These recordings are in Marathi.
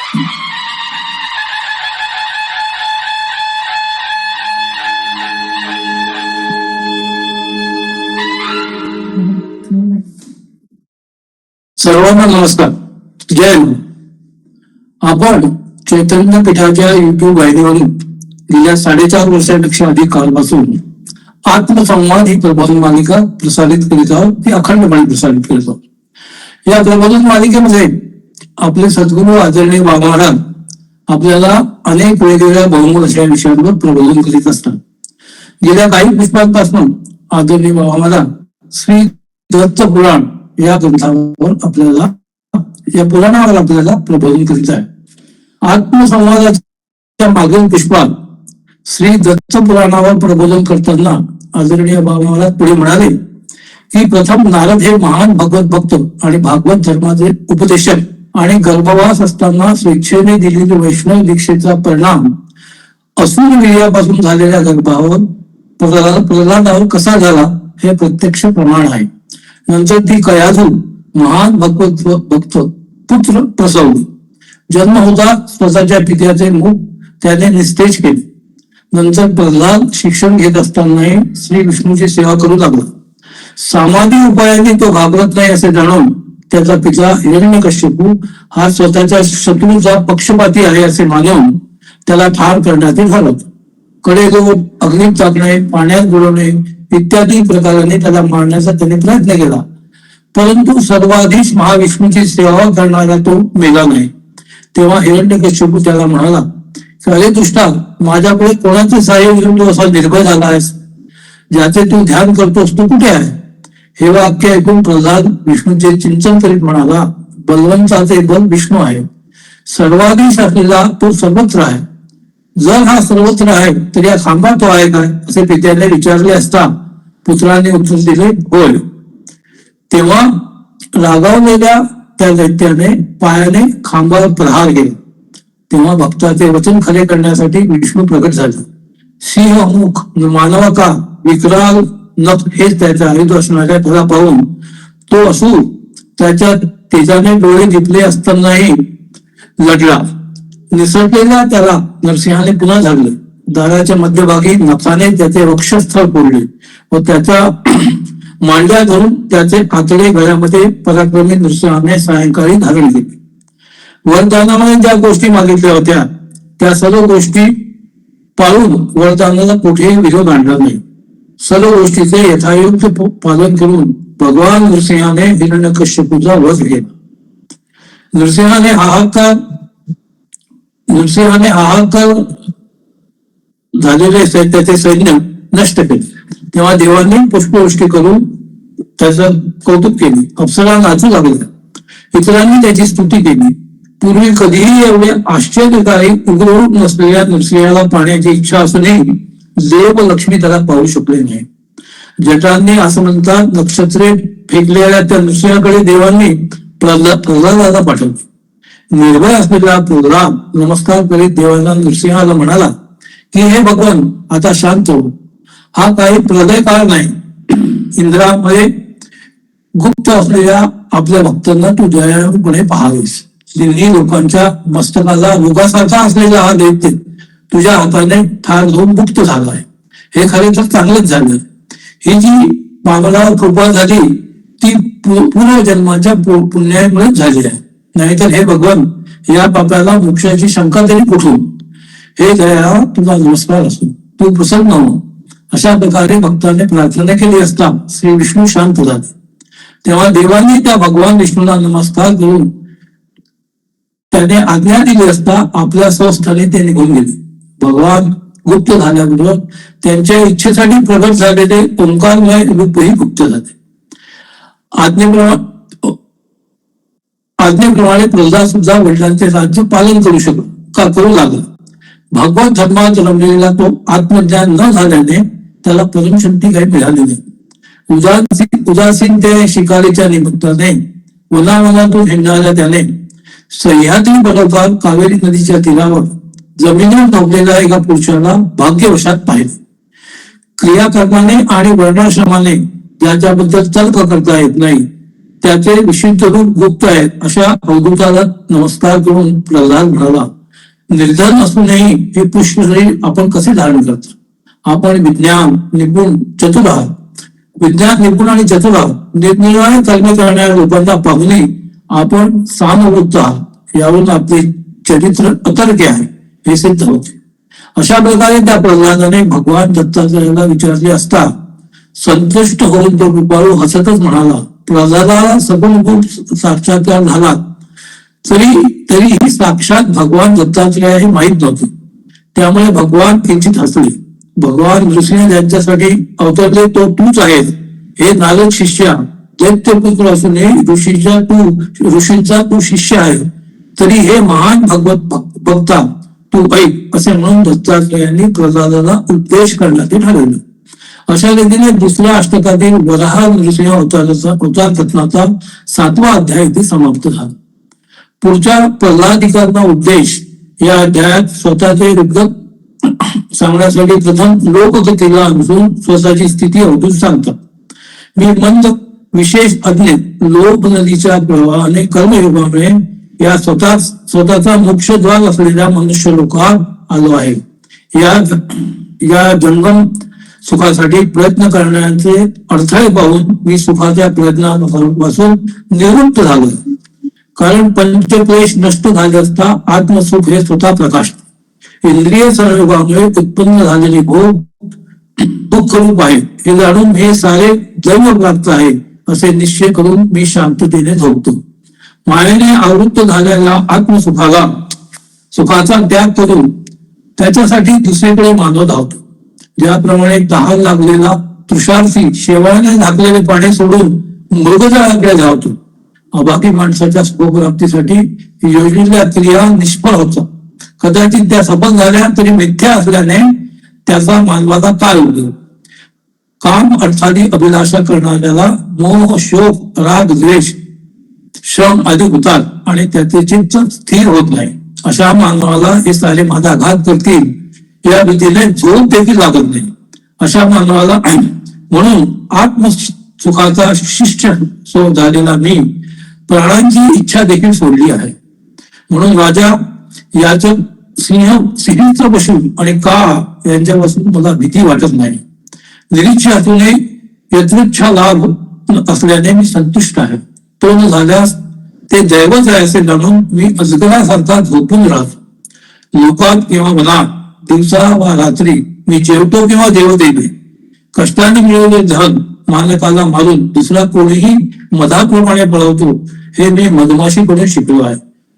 सर्वांना नमस्कार. जय हिंद. आपण चैतन्य पीठाच्या युट्यूब वाहिनीवरून गेल्या 4.5 वर्षापेक्षा अधिक काळापासून आत्मसंवाद ही प्रबोधन मालिका प्रसारित करीत आहोत. ती अखंडपणे प्रसारित करीत आहोत. या प्रबोधन मालिकेमध्ये आपले सद्गुरू आदरणीय बाबा महाराज आपल्याला अनेक वेगवेगळ्या बहुमूल्य अशा विषयांवर प्रबोधन करीत असतात. गेल्या काही पुष्पांपासून आदरणीय बाबा महाराज श्री दत्त पुराण या ग्रंथावर या पुराणावर आपल्याला प्रबोधन करीत आहे. आत्मसंवादाच्या मागील पुष्पात श्री दत्त पुराणावर प्रबोधन करताना आदरणीय बाबा महाराज पुढे म्हणाले की प्रथम नारद हे महान भगवत भक्त आणि भागवत धर्माचे उपदेशक आणि गर्भवास असताना स्वेच्छेने दिलेली वैष्णव दीक्षेचा परिणाम असुर वीर्यापासून झालेल्या गर्भावर प्रल्हादावर कसा झाला हे प्रत्यक्ष प्रमाण आहे. नंतर ती कयाधू महान भगवत भक्त पुत्र प्रसवली. जन्म होता स्वतःच्या पित्याचे मुख त्याने निस्तेज केले. नंतर प्रल्हाद शिक्षण घेत असतानाही श्री विष्णूची सेवा करू लागला. सामान्य उपायाने तो घाबरत नाही असे जाणून त्याचा पिता हिरण्यकश्यपू हा स्वतःच्या शत्रूचा पक्षपाती आहे असे मानून त्याला ठार करण्यात घालत. कडेलोट, अग्नीत टाकणे, पाण्यात बुडवणे इत्यादी प्रकाराने त्याला मारण्याचा त्याने प्रयत्न केला. परंतु सर्वाधीश महाविष्णूची सेवा करणारा तो मेला नाही. तेव्हा हिरण्यकश्यपू त्याला म्हणाला, अरे दुष्टा, माझ्यापुढे कोणाचे सहाय्य घेऊन तू असा निर्भय झाला आहेस? ज्याचे तू ध्यान करतोस तू कुठे आहे? हे वाक्य ऐकून प्रल्हाद विष्णूचे चिंतन करीत म्हणाला, बलवंताचे बल विष्णू आहे. सर्वाधीश असलेला तो सर्वत्र आहे. जर हा सर्वत्र आहे तर या खांबा तो आहे काय असे पित्याने विचारले असता पुत्राने उत्तर दिले, होय. तेव्हा रागावलेल्या त्या दैत्याने पायाने खांबावर प्रहार केला. तेव्हा भक्ताचे वचन खरे करण्यासाठी विष्णू प्रकट झाले. सिंहमुख मानवाका विकराल नख हेच त्याच्या आयुध असणाऱ्या त्याला पाहून तो असुर त्याच्या तेजाने डोळे दिपले असतानाही लढला. निसटलेल्या त्याला नरसिंहाने पुन्हा झाडले. दाराच्या मध्यभागी नखाने त्याचे वक्षस्थळ फोडले व त्याच्या मांड्या धरून त्याचे कातडे गळ्यामध्ये पराक्रमी नरसिंहाने सायंकाळी धारण केले. वरदानामध्ये ज्या गोष्टी मागितल्या होत्या त्या सर्व गोष्टी पाळून वरदानाला कुठेही विरोध आणला नाही. सर्व गोष्टीचे यथायोग्य पालन करून भगवान नरसिंहाने हिरण्यकश्यपूचा वध केला. नरसिंहाने हाहाकार झालेले त्याचे सैन्य नष्ट केले. तेव्हा देवांनी पुष्पवृष्टी करून त्याचं कौतुक केले. अप्सरा नाचू लागल्या. इतरांनी त्याची स्तुती केली. पूर्वी कधीही एवढे आश्चर्यकारी उग्ररूप नसलेल्या नरसिंहाला पाहण्याची इच्छा असूनही देव लक्ष्मी त्याला पाहू शकले नाही. जटांनी असं म्हणतात नक्षत्रे फेकलेल्या त्या नरसिंहाकडे देवांनी प्रल्हादाला पाठवले. निर्भय असलेला प्रल्हाद नमस्कार करीत देवांना नरसिंहाला म्हणाला की हे भगवान, आता शांत हो. हा काही प्रलय काळ नाही. इंद्रामध्ये गुप्त असलेल्या आपल्या भक्तांना तू दयाळूपणे पाहावेस. तिन्ही लोकांच्या मस्तकाला रोगासारखा असलेला हा दैत्य तुझ्या हाताने ठार होऊन मुक्त झाला आहे. हे खरे तर चांगलंच झालं. ही जी मानवावर कृपा झाली ती पूर्वजन्माच्या पुण्यामुळे झाली आहे. नाहीतर हे भगवान, या पापाला मोक्षाची शंका तरी कुठून? हे दया, तुझा नमस्कार असो, तू प्रसन्न हो. अशा प्रकारे भक्ताने प्रार्थना केली असता श्री विष्णू शांत झाले. तेव्हा देवांनी त्या भगवान विष्णूला नमस्कार करून त्याने आज्ञा दिली असता आपल्या स्वस्थानी ते निघून गेले. भगवान गुप्त झाल्याबरोबर त्यांच्या इच्छेसाठी प्रगट झालेले ओंकारमय रूपही गुप्त झाले. आज्ञेप्रमाणे प्रल्हाद सुद्धा वडिलांचे राज्य पालन करू लागला. भगवत धर्मात रमलेला तो आत्मज्ञान न झाल्याने त्याला परमशक्ती काही मिळाली नाही. उदासीन ते शिकारीच्या निमित्ताने वनावनातून हिंडणाऱ्या त्याने सह्याद्री बरोबर कावेरी नदीच्या तीरावर जमिनीवर झोपलेल्या एका पुरुषाला भाग्यवशात पाहिले. क्रियाकर्माने आणि वर्णाश्रमाने ज्याच्याबद्दल तर्क करता येत नाही त्याचे विशुद्ध रूप गुप्त आहे अशा अवधूताला नमस्कार करून प्रल्हाद म्हणाला, निर्धन असूनही हे पुष्प शरीर आपण कसे धारण करतो? आपण विज्ञान निपुण चतुर आहात. विज्ञान निपुण आणि चतुर आहात. निरनिराळे कर्म करणाऱ्या लोकांना पाहूनही आपण सामवृत्त आहात. यावरून आपले चरित्र अतर्क्य आहे हे सिद्ध होते. अशा प्रकारे त्या प्रल्हादाने भगवान दत्तात्रयाला विचारले असता संतुष्ट होऊन तो कृपाळू हसतच म्हणाला, प्रल्हादाला सगुण गुण साक्षात्कार झाला तरीही साक्षात भगवान दत्तात्रय हे माहीत नव्हते. त्यामुळे भगवान किंचित हसले. भगवान नृसिंह ज्यांच्यासाठी अवतरले तो तूच आहेस. हे नारद शिष्या, दैत्यपुत्र असूनही ऋषींचा तू शिष्य आहे. तरी हे महान भगवत भक्ता तू ऐक असे म्हणून दत्तात्रयांनी प्रल्हादाला उपदेश करण्याचे ठरवले. अशा रीतीने दुसऱ्या अष्टकातील वराह नृसिंह अवतार कथनाचा 7वा अध्याय इथे समाप्त झाला. पुढच्या प्रल्हादिकांना उपदेश या अध्यायात स्वतःचे रुद्र सांगण्यासाठी प्रथम लोककथेला अनुसरून स्वतःची स्थिती अवधूत सांगतात. मी मंद विशेष अज्ञेत लोक नदीच्या प्रवाहाने कर्मयोगामुळे या स्वतःचा मोक्षद्वार असलेल्या मनुष्य लोकात आलो आहे. या जंगम सुखासाठी प्रयत्न करण्याचे अडथळे पाहून मी सुखाच्या प्रयत्नापासून निवृत्त झालो. कारण पंचक्लेश नष्ट झाले असता आत्मसुख हे स्वतः प्रकाश. इंद्रिय संयोगामुळे उत्पन्न झालेले भोग दुःख रूप आहे हे जाणून हे सारे दैव प्राप्त आहे असे निश्चय करून मी शांततेने झोपतो. मायेने आवृत्त झालेल्या सुखाचा त्याग करून त्याच्यासाठी दुसरीकडे मानव धावतो. ज्याप्रमाणे तहान लागलेला तुषार्थी शेवाळाने झाकलेले पाणी सोडून मृगजळाकडे धावतो. अभागी माणसाच्या सुखप्राप्तीसाठी योजलेल्या क्रिया निष्फळ होतात. कदाचित त्या सफल झाल्या तरी मिथ्या असल्याने त्याचा मानवाला काय उद्योग. काम अर्थादी अभिलाषा करणाऱ्याला मोह शोक राग द्वेष श्रम आदी होतात आणि त्याचे चित्त स्थिर होत नाही. अशा मानवाला हे सारे माझा घात करतील या भीतीने झोप देखील लागत नाही. अशा मानवाला म्हणून आत्मसुखाचा शिष्य झालेला मी प्राणांची इच्छा देखील सोडली आहे. म्हणून राजा याचं सिंहचा पशु आणि काळ यांच्यापासून मला भीती वाटत नाही. निरीच्छा असूनही यथेच्छा लाभ असल्याने मी संतुष्ट आहे. तो न झाल्यास ते दैवच आहे असे जाणून मी अजगरासारखा झोपून राहतो. लोकात किंवा मनात दिवसा वा रात्री मी जेवतो किंवा जेवते. कष्टाने मिळवले धन मालकाला मारून दुसरा कोणीही मधाप्रमाणे पळवतो हे मी मधमाशीकडून शिकलो आहे.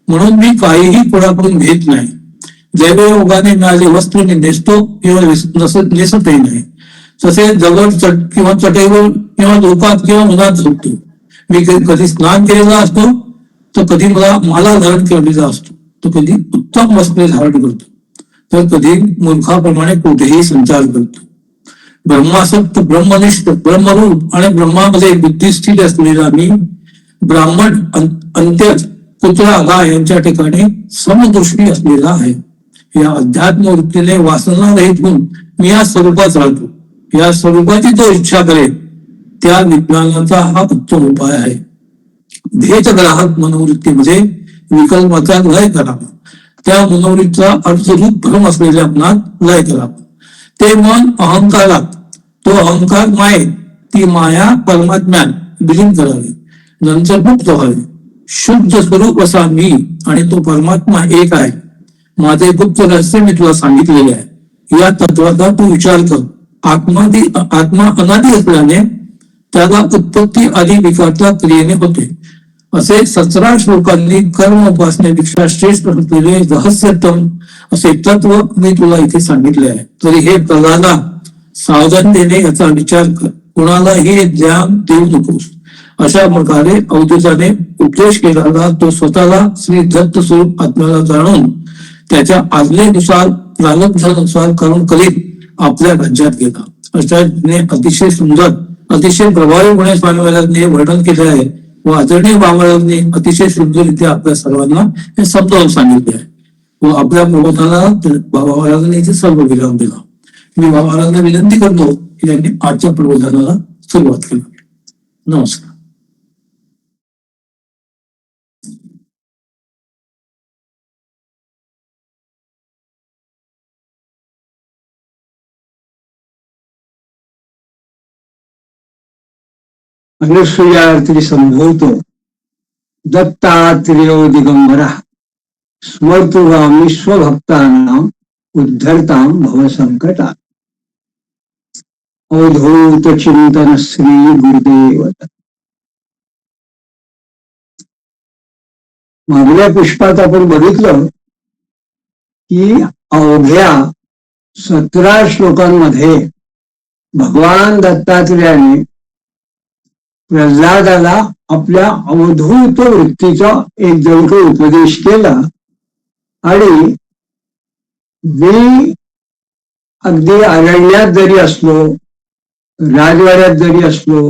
म्हणून मी काहीही कोणाकडून घेत नाही. दैवयोगाने मिळाले वस्त्र मी नेसतो किंवा नेसतही नाही. तसेच दगड किंवा चटईवर किंवा लोकात किंवा मनात झोपतो. मी कधी स्नान केलेला असतो तर कधी मला धारण केलेला असतो, तर कधी उत्तम वस्त्रे धारण करतो, तर कधी मूर्खाप्रमाणे कुठेही संचार करतो. ब्रह्मासक्त ब्रह्मनिष्ठ ब्रह्मरूप आणि ब्रह्मामध्ये बुद्धिस्थित असलेला मी ब्राह्मण अंत्य कुत्रा गाय यांच्या ठिकाणी समदृष्टी असलेला आहे. या अध्यात्म वृत्तीने वासना रहित होऊन मी या स्वरूपात राहतो. या स्वरूपाची जो इच्छा करेल त्या विज्ञानाचा हा उत्तम उपाय आहे. भेदग्राहक मनोवृत्तीमध्ये विकल्पाचा लय करावा. त्या मनोवृत्तीचा अर्थरूप भ्रम असलेल्या मनात लय करावा. ते मन अहंकारात, तो अहंकार माये, ती माया परमात्म्यात विलीन करावी. नंतर मुक्त व्हावे. शुद्ध स्वरूप असा मी आणि तो परमात्मा एक आहे. माझे गुप्त रहस्य मी तुला सांगितलेले आहे. या तत्वाचा तू विचार कर. आत्मा अनादी असल्याने त्याला उत्पत्ती आदी विकारता क्रियेने होते. असे 17 श्लोकांनी कर्म उपासनेपेक्षा श्रेष्ठ असलेले रहस्यतम असे तत्व मी तुला इथे सांगितले आहे. तरी हे प्रल्हादा सावधानतेने याचा विचार कर. कोणालाही ज्ञान देऊ नकोस. अशा प्रकारे अवधूताने उपदेश केला. तो स्वतःला श्री दत्त स्वरूप आत्म्याला जाणून त्याच्या आज्ञेनुसार प्रारब्धानुसार कर्म करीत आपल्या राज्यात गेला. अशा अतिशय सुंदर अतिशय प्रभावीपणे स्वामी महाराजांनी वर्णन केले आहे व आदरणीय बाबांनी अतिशय सुंदररित्या आपल्या सर्वांना हे समजावून सांगितले आहे व आपल्या प्रबोधनाला बाबा महाराजांनी इथे सर्व विराम दिला. मी बाबा महाराजांना विनंती करतो की त्यांनी आजच्या प्रबोधनाला सुरुवात केली. नमस्कार. अनुसूयार्थी संभवतो दत्तात्रेयो दिगंबरा स्मर्तुगामी स्वभक्तानां उद्धरतां भवसंकटात् अवधूत चिंतन श्री गुरुदेव. मागल्या पुष्पात आपण बघितलं की अवघ्या 17 श्लोकांमध्ये भगवान दत्तात्रेयाने प्रल्हादाला आपल्या अवधूत वृत्तीचा एक जणक उपदेश केला. आणि मी अगदी अरण्यात जरी असलो, राजवाड्यात जरी असलो,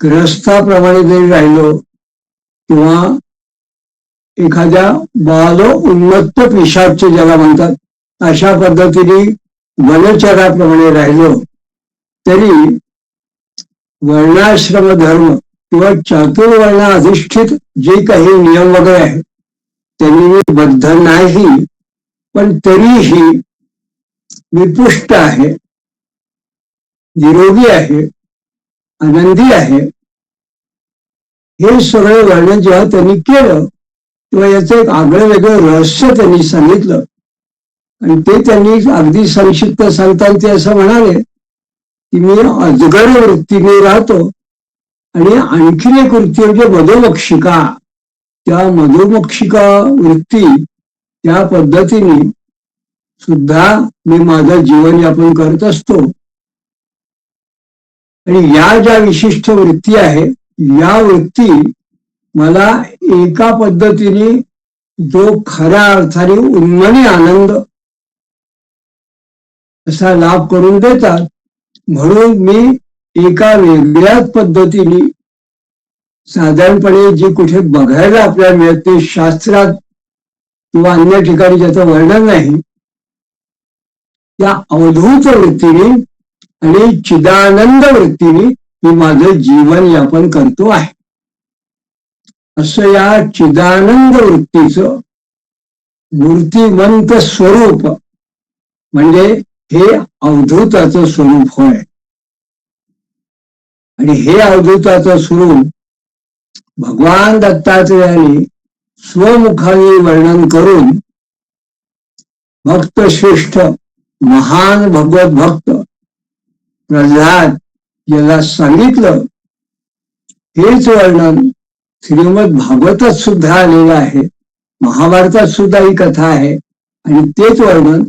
ग्रस्ताप्रमाणे जरी राहिलो किंवा एखाद्या बालो उन्मत्त पिशाच ज्याला म्हणतात अशा पद्धतीने वनचराप्रमाणे राहिलो तरी वर्णाश्रम धर्म किंवा चातुर्वर्ण अधिष्ठित जे काही नियम वगैरे आहेत त्यांनी मी बद्ध नाही, पण तरीही मी पुष्ट आहे, निरोगी आहे, आनंदी आहे. हे सगळं वर्णन जेव्हा त्यांनी केलं तेव्हा याचं एक आगळं वेगळं रहस्य त्यांनी सांगितलं. आणि ते त्यांनी अगदी संक्षिप्त सांगताना ते असं म्हणाले की मी अजगर वृत्तीने राहतो आणि आणखीन एक वृत्ती म्हणजे मधुमक्षिका. त्या मधुमक्षिका वृत्ती त्या पद्धतीने सुद्धा मी माझं जीवनयापन करत असतो. आणि या ज्या विशिष्ट वृत्ती आहेत या वृत्ती मला एका पद्धतीने जो खऱ्या अर्थाने उन्मनी आनंद असा लाभ करून देतात. म्हणून मी एका वेगळ्याच पद्धतीने साधारणपणे जे कुठे बघायला आपल्याला मिळते शास्त्रात किंवा अन्य ठिकाणी ज्याचं वर्णन नाही त्या अवधूत वृत्तीने आणि चिदानंद वृत्तीने मी माझं जीवन यापन करतो आहे. असं या चिदानंद वृत्तीचं मूर्तिमंत स्वरूप म्हणजे हे अवधूताचं स्वरूप होय. आणि हे अवधूताचं स्वरूप भगवान दत्तात्रेयाने स्वमुखाने वर्णन करून भक्तश्रेष्ठ महान भगवत भक्त प्रल्हाद याला सांगितलं. हेच वर्णन श्रीमद भागवतात सुद्धा आलेलं आहे, महाभारतात सुद्धा ही कथा आहे. आणि तेच वर्णन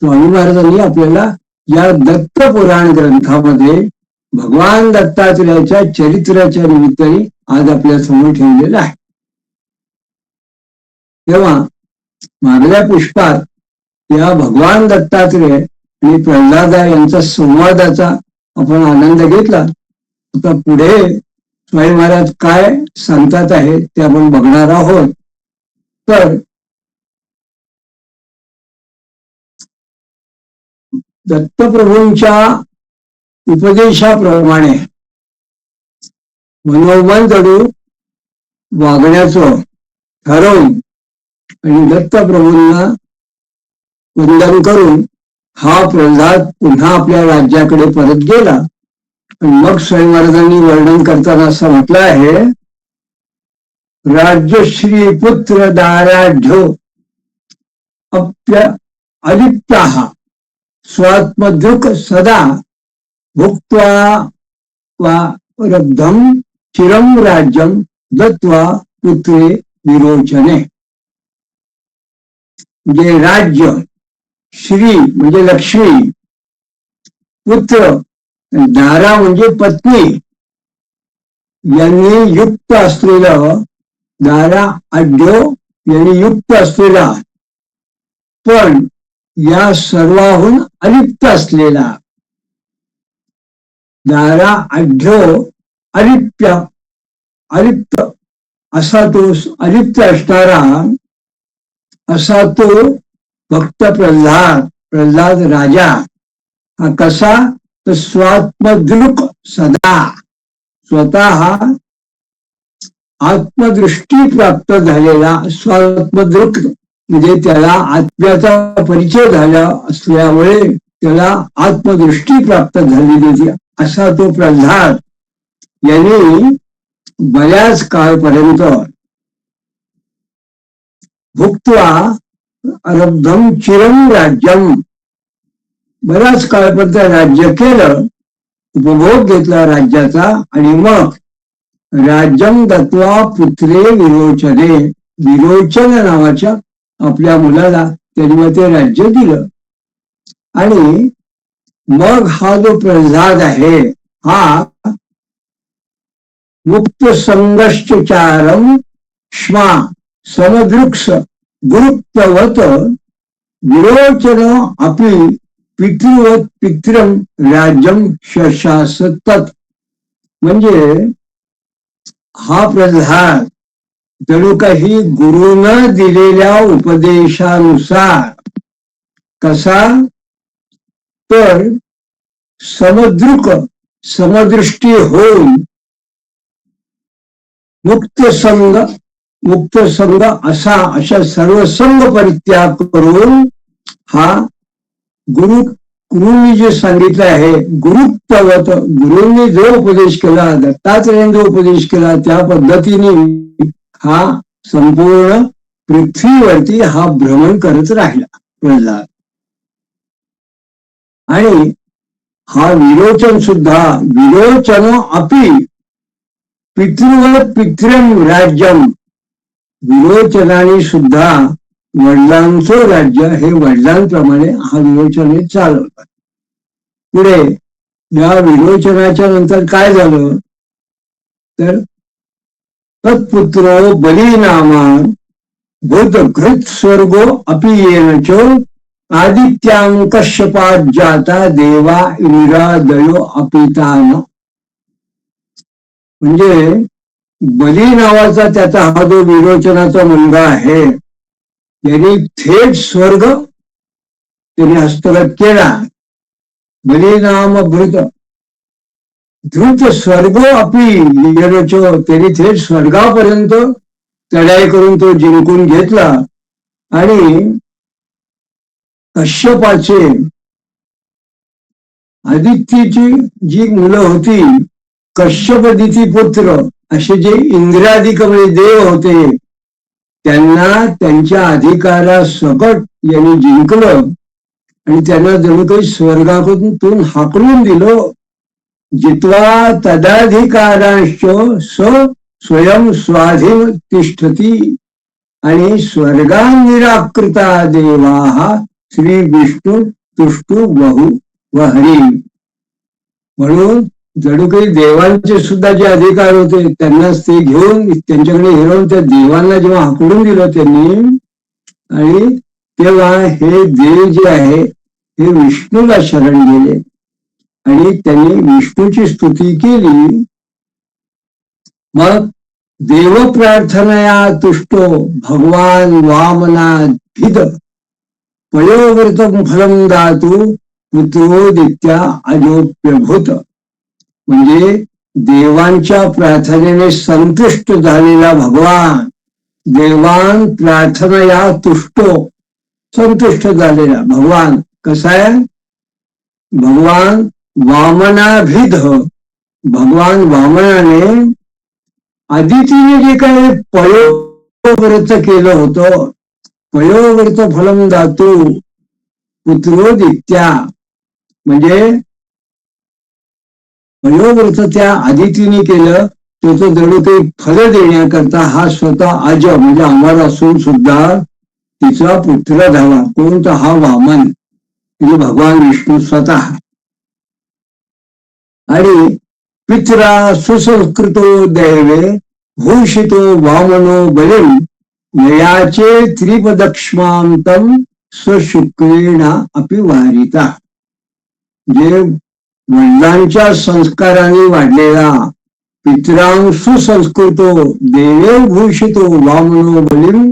स्वामी महाराजांनी आपल्याला या दत्त पुराण ग्रंथामध्ये भगवान दत्तात्रेयाच्या चरित्राच्या निमित्ताने आज आपल्या समोर ठेवलेलं आहे. तेव्हा मागल्या पुष्पात या भगवान दत्तात्रेय आणि प्रल्हादा यांचा संवादाचा आपण आनंद घेतला. आता पुढे स्वामी महाराज काय सांगतात आहे ते आपण बघणार आहोत. तर दत्तप्रभूंच्या उपदेशाप्रमाणे मनोमन जडू वागण्याचं ठरवून आणि दत्तप्रभूंना वंदन करून हा प्रल्हाद पुन्हा आपल्या राज्याकडे परत गेला. आणि मग स्वामी महाराजांनी वर्णन करताना असं म्हटलं आहे, राज्यश्री पुत्र दाराढ्यो अप्य अलिप्ताः स्वात्मदृक् सदा भुक्त्वा वा रब्धम चिरं राज्यं दत्त्वा पुत्रे विरोचने. म्हणजे राज्य, श्री म्हणजे लक्ष्मी, पुत्र, दारा म्हणजे पत्नी यांनी युक्त असलेलं, दारा आढ्यो यांनी युक्त असलेला पण या सर्वाहून अलिप्त असलेला, दारा आढ्यो अलिप्य अलिप्त असा तो अलिप्त असणारा असा तो भक्त प्रल्हाद राजा हा कसा तर स्वात्मदृक् सदा स्वतः आत्मदृष्टी प्राप्त झालेला, स्वात्मदृक् म्हणजे त्याला आत्म्याचा परिचय झाला असल्यामुळे त्याला आत्मदृष्टी प्राप्त झालेली असा तो प्रल्हाद यांनी बऱ्याच काळपर्यंत भुक्त्वा अरब्धम चिरम राज्यम, बराच काळपर्यंत राज्य केलं, उपभोग घेतला राज्याचा, आणि मग राज्यम दत्वा पुत्रे विरोचने, विरोचन नावाच्या आपल्या मुलाला त्यांनी ते राज्य दिलं. आणि मग हा जो प्रल्हाद आहे हा मुक्त संगश्चारम श्मा समदृक्ष गुरुत्ववत विरोचन अपि पितृवत पितरम राज्यम शशासतत. म्हणजे हा प्रल्हाद जणू काही गुरुनं दिलेल्या उपदेशानुसार कसा, तर समदृष्टी होऊन मुक्त संग अशा सर्व संग परित्याग करून हा गुरुंनी जे सांगितलं आहे, गुरुत्ववत, गुरुंनी जो उपदेश केला, दत्तात्रेयांनी जो उपदेश केला त्या पद्धतीने हा संपूर्ण पृथ्वीवरती हा भ्रमण करत राहिला प्रल्हाद. आणि हा विरोचन सुद्धा, विरोचन अपि पितृवत पितरम राज्यम, विरोचनाने सुद्धा वडिलांचं राज्य हे वडिलांप्रमाणे हा विरोचनाने चालवला. पुढे या विरोचनाच्या नंतर काय झालं, तर तत्पुत्रो बलिनामान भूतघृत स्वर्गो अपि येन च आदित्यां कश्यपात जाता देवा इंद्रादयो अपितान. म्हणजे बली नावाचा त्याचा हा जो विरोचनाचा मुलगा आहे, यांनी थेट स्वर्ग त्यांनी हस्तगत केला. बली नाम भृत धृत स्वर्गो अपि येनचो, त्यांनी थेट स्वर्गापर्यंत चढाई करून तो जिंकून घेतला. आणि कश्यपाचे आदित्यची जी मुलं होती, कश्यपदिती पुत्र असे जे इंद्रादिकमय देव होते, त्यांना त्यांच्या अधिकारासकट यांनी जिंकलं आणि त्यांना जणू काही स्वर्गातून हाकलून दिलं. जित्वा तदाधिकारांश स्वयं स्वाधीन तिष्ठती. आणि स्वर्गान निराकृता देवा श्री विष्णू तुष्टू बहु वहरी. म्हणून जणू काही देवांचे सुद्धा जे अधिकार होते त्यांनाच ते घेऊन त्यांच्याकडे हिरवून त्या देवांना जेव्हा हाकलून दिलं त्यांनी, आणि तेव्हा हे देव जे आहे हे विष्णूला शरण गेले आणि त्यांनी विष्णूची स्तुती केली. मग देव प्रार्थनया तुष्टो भगवान वामनाभिद पयोव्रतम फलम दातु पुत्रोदित्या अजोप्यभूत. म्हणजे देवांच्या प्रार्थनेने संतुष्ट झालेला भगवान, देवान प्रार्थनया तुष्टो, संतुष्ट झालेला भगवान कसा आहे, भगवान वामनाभिध, भगवान वामनाने आदितीने जे काही पयोव्रत केलं होतं, पयोव्रत फलम दातू पुत्रोदित्या, म्हणजे पयोव्रत त्या आदितीने केलं, त्याचं जणू काही फल देण्याकरता हा स्वतः अज म्हणजे अमर असून सुद्धा तिचा पुत्र झाला. कोणता, हा वामन म्हणजे भगवान विष्णू स्वतः. आणि पित्रा सुसंस्कृतो दैवे भूषितो वामनो बलिम ययाचे त्रिपदक्ष्मांतम स्वशुक्रेण अपि वारिता. जे वडिलांच्या संस्काराने वाढलेला, पितरां सुसंस्कृतो देवे भूषितो वामनो बलिम,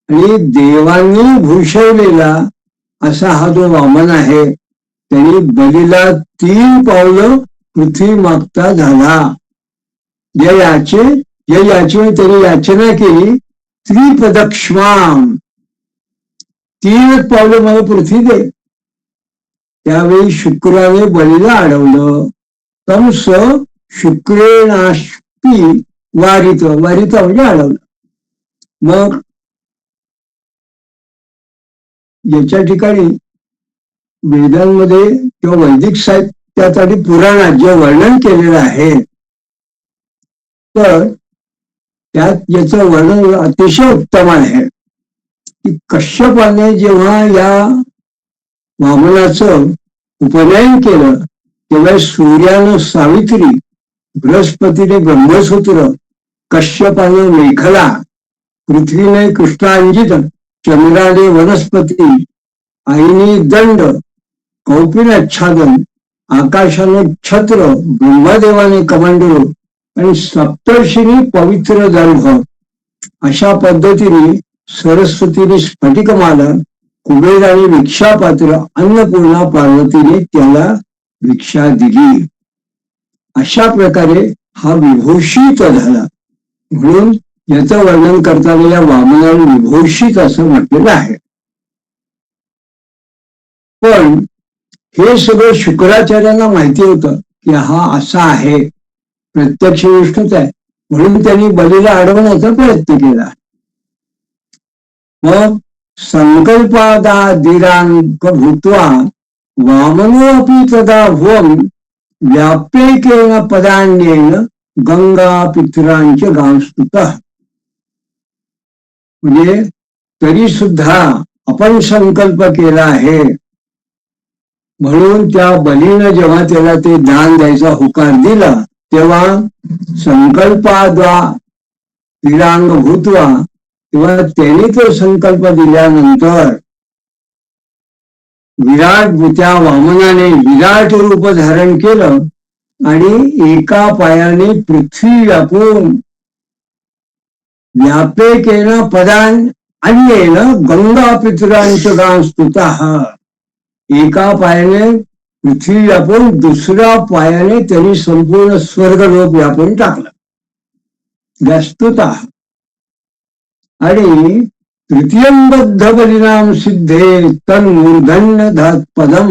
आणि देवांनी भूषवलेला असा हा जो वामन आहे, त्यांनी बलीला 3 पावलं पृथ्वी मागता झाला. याची त्यांनी याचना केली, त्रिपदक्ष्माम, 3 पावलं मला पृथ्वी दे. त्यावेळी शुक्राने बलीला अडवलं. तम स शुक्रेणास्पी वारित, वारित म्हणजे अडवलं. मग याच्या ठिकाणी वेदांमध्ये किंवा वैदिक साहित्यात आणि पुराणात जे वर्णन केलेलं आहे तर त्यात याचं वर्णन अतिशय उत्तम आहे की कश्यपाने जेव्हा या वामनाचं उपनयन केलं तेव्हा सूर्यानं सावित्री, बृहस्पतीने ब्रह्मसूत्र, कश्यपाने मेखला, पृथ्वीने कृष्णांजित, चंद्राने वनस्पती, आईने दंड, कौपिनाच्छादन, आकाशाने छत्र, ब्रह्मदेवाने कमंडलू आणि सप्तर्षीने पवित्र दर्भ अशा पद्धतीने सरस्वतीने स्फटिकमाला, कुबेराने भिक्षापात्र, अन्नपूर्णा पार्वतीने त्याला भिक्षा दिली. अशा प्रकारे हा विभूषित झाला. म्हणून याचं वर्णन करताना या वामनाला विभूषित असं म्हटलेलं आहे. पण हे सगळं शुक्राचार्यांना माहिती होतं की हा असा आहे, प्रत्यक्ष विष्णूच आहे, म्हणून त्यांनी बलीला अडवण्याचा प्रयत्न केला. मग संकल्पादादिरांक भूत्वा वामनोऽपि तदा भुवं व्याप्येकेन पदान्येन गंगा पितरांच गांस्तुतः. म्हणजे तरी सुद्धा आपण संकल्प केला आहे म्हणून त्या बलीनं जेव्हा त्याला ते दान द्यायचा होकार दिला तेव्हा संकल्पाद्वारांग भूत्वा, तेव्हा त्यांनी तो संकल्प दिल्यानंतर त्या वामनाने विराट रूप धारण केलं आणि एका पायाने पृथ्वी व्यापून व्यापेकेन पदान अन्येन गंगा पितरांचं गांस्तुतः. एका पायाने पृथ्वी व्यापून दुसऱ्या पायाने त्यांनी संपूर्ण स्वर्गलोक व्यापून टाकलं, गांस्तुतः. आणि तृतीयंबद्ध बलिनाम सिद्धे तन्मूर्धन्य धात पदम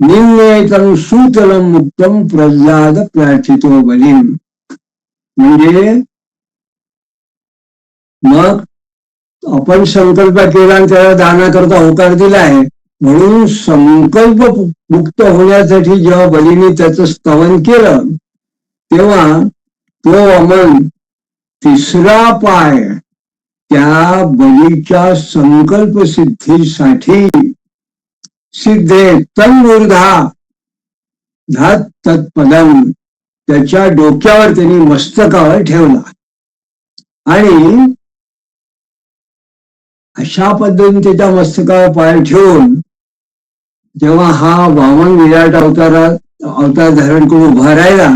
निम्ने तन सूतलम मुक्तम प्रल्हाद प्रार्थितो बलिम. म्हणजे मग आपण संकल्प केला आणि त्याला दानाकरता होकार दिला आहे म्हणून संकल्प मुक्त होण्यासाठी जेव्हा बलीने त्याचं स्तवन केलं तेव्हा तो वामन तिसरा पाय त्या बलीच्या संकल्प सिद्धीसाठी सिद्धे तन्मूर्धा धात तत्पदम त्याच्या डोक्यावर त्यांनी मस्तकावर ठेवला. आणि अशा पद्धतीने त्याच्या मस्तकावर पाय ठेवून जेव्हा हा वामन विराट अवतार धारण करून उभा राहिला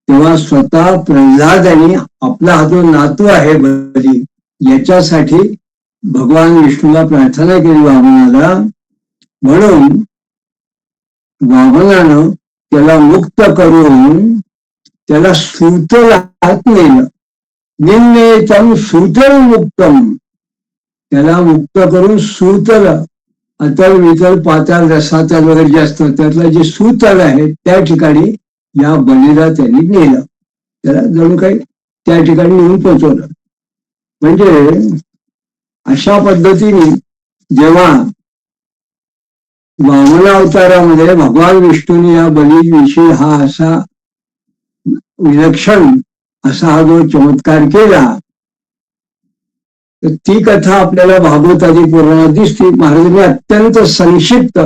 तेव्हा स्वतः प्रल्हादाने आपला हा जो नातू आहे बली याच्यासाठी भगवान विष्णूला प्रार्थना केली वामनाला. म्हणून वामनानं त्याला मुक्त करून त्याला सूतलात नेलं. निम्नेतम सूतल मुक्तम, त्याला मुक्त करून सूतल, अतल वितल पाताल रसातल वगैरे जे असतं त्यातलं जे सूतल आहे त्या ठिकाणी या बलीला त्यांनी नेलं. त्याला जणू काही त्या ठिकाणी नेऊन पोहोचवलं. म्हणजे अशा पद्धतीने जेव्हा वामन अवतारामध्ये भगवान विष्णूने या बलीविषयी हा असा विलक्षण असा हा जो चमत्कार केला तर ती कथा आपल्याला भागवतादी पुराणात दिसते. महाराजांनी अत्यंत संक्षिप्त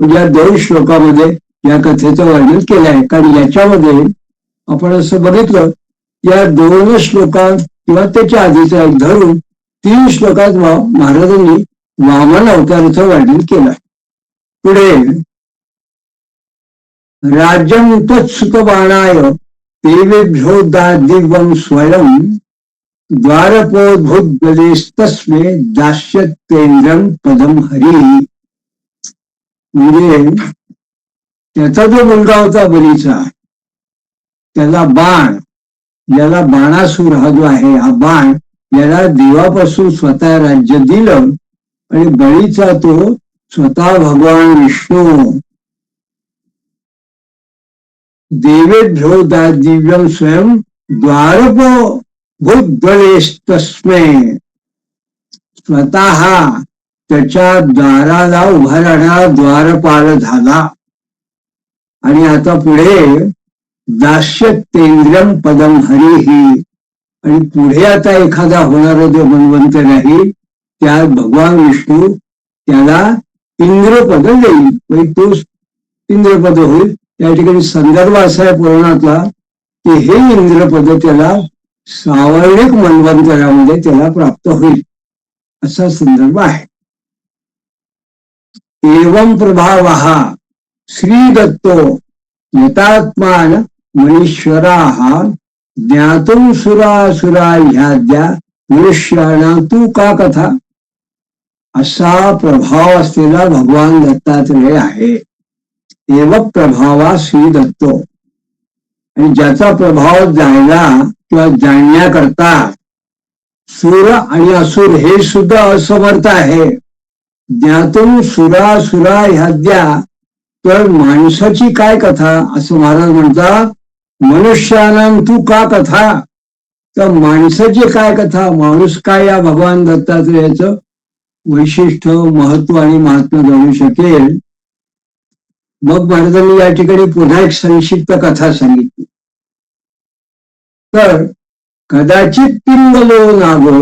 या 2 श्लोकामध्ये या कथेचं वर्णन केलं आहे. कारण याच्यामध्ये आपण असं बघितलं या 2 श्लोकात किंवा त्याच्या आधीचा एक धरून 3 श्लोकात महाराजांनी वामन अवताराचं वर्णन केलं. पुढे राज्यम तत्सुत बाणाय देवेभ्यो दिव्यम स्वयं द्वारपोद्भुतस्मे दास्यत्वेन्द्रम पदम हरी. म्हणजे त्याचा जो मुलगा होता बलीचा त्याला बाण, याला बाणासूर हा जो आहे हा बाण याला देवापासून स्वतः राज्य दिलं आणि बळीचा तो स्वतः भगवान विष्णू देवेभ्यो दिव्यम स्वयं द्वारपो भूद्वलेस्तस्मै. स्वतः त्याच्या द्वाराला उभा राहणारा द्वारपाल झाला. आणि आता पुढे दास्यतेंद्रम पदम हरिही. आणि पुढे आता एखादा होणारा जो मनवंत राहील त्या भगवान विष्णू त्याला इंद्रपद देईल. म्हणजे तो इंद्रपद होईल. या ठिकाणी संदर्भ असा आहे पुराणातला की हे इंद्रपद त्याला सावर्णिक मनवंतरामध्ये त्याला प्राप्त होईल असा संदर्भ आहे. एवं प्रभावः श्रीदत्तो यतात्मान मनीश्वराः ज्ञातुं सुरासुरा ह्याद्या मनुष्याणां तू का कथा. असा प्रभाव असलेला भगवान दत्तात्रेय आहे. एव प्रभावा श्री दत्तो. आणि ज्याचा प्रभाव जायला किंवा जाणण्याकरता सुर आणि असुर हे सुद्धा असमर्थ आहे. ज्ञातून सुरासुरा ह्याद्या. तर माणसाची काय कथा असं महाराज म्हणतात. मनुष्यानां तू का कथा. तर माणसाची काय कथा. माणूस काय या भगवान दत्तात्रेयाचं वैशिष्ट्य महत्व आणि महात्म्य जाणू शकेल. मग महाराजांनी या ठिकाणी पुन्हा एक संक्षिप्त कथा सांगितली. तर कदाचित पिंगलो नागो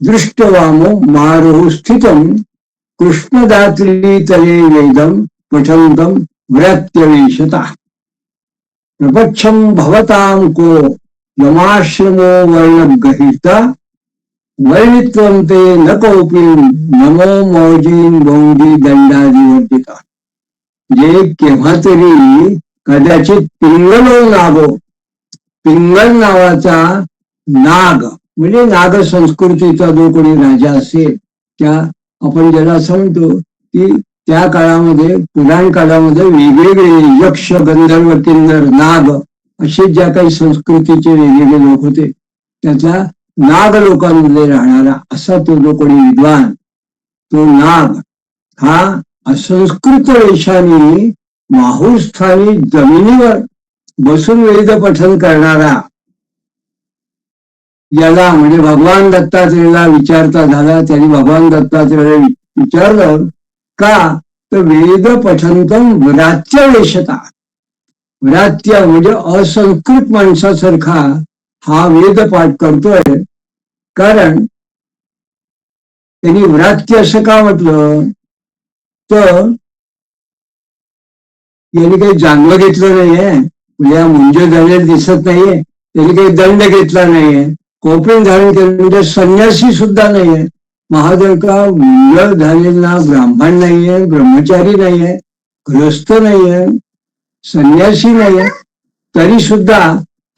दृष्टवामो मारुः स्थितम कृष्णदात्री तले वेदम पठन्तम व्रत्यवेशता. प्रपच्छम भवतां को यमाश्रमो वर्णगहिता वर्णित्वं ते न कोऽपि नमो मौजीन बौंडी दंडादिवर्जिता. जे केव्हा तरी कदाचित पिंगलो नागो. पिंगल नावाचा नाग म्हणजे नाग संस्कृतीचा जो कोणी राजा असेल त्या आपण ज्याला असं म्हणतो की त्या काळामध्ये पुराण काळामध्ये वेगवेगळे यक्ष गंधर्व किन्नर नाग असे ज्या काही संस्कृतीचे वेगवेगळे लोक होते त्याचा नाग लोकांमध्ये राहणारा असा तो जो कोणी विद्वान तो नाग हा असंस्कृत वेशाने माहूरस्थानी जमिनीवर बसून वेद पठन करणारा याला म्हणजे भगवान दत्तात्रेयाला विचारता झाला. त्यांनी भगवान दत्तात्रेयाला विचारलं का तर वेद पठंतम व्रात्य वेशता. व्रात्य म्हणजे असंस्कृत माणसासारखा हा वेद पाठ करतोय. कारण त्यांनी व्रात्य असं का म्हटलं तर यांनी काही जानवं घेतलं नाहीये. म्हणजे मुंज झालेलं दिसत नाहीये. त्यांनी काही दंड घेतला नाहीये. कोपीन धारण केलं म्हणजे संन्यासी सुद्धा नाहीये. महादेव का मुंज झालेला ब्राह्मण नाहीये, ब्रह्मचारी नाहीये, गृहस्थ नाहीये, संन्यासी नाहीये. तरी सुद्धा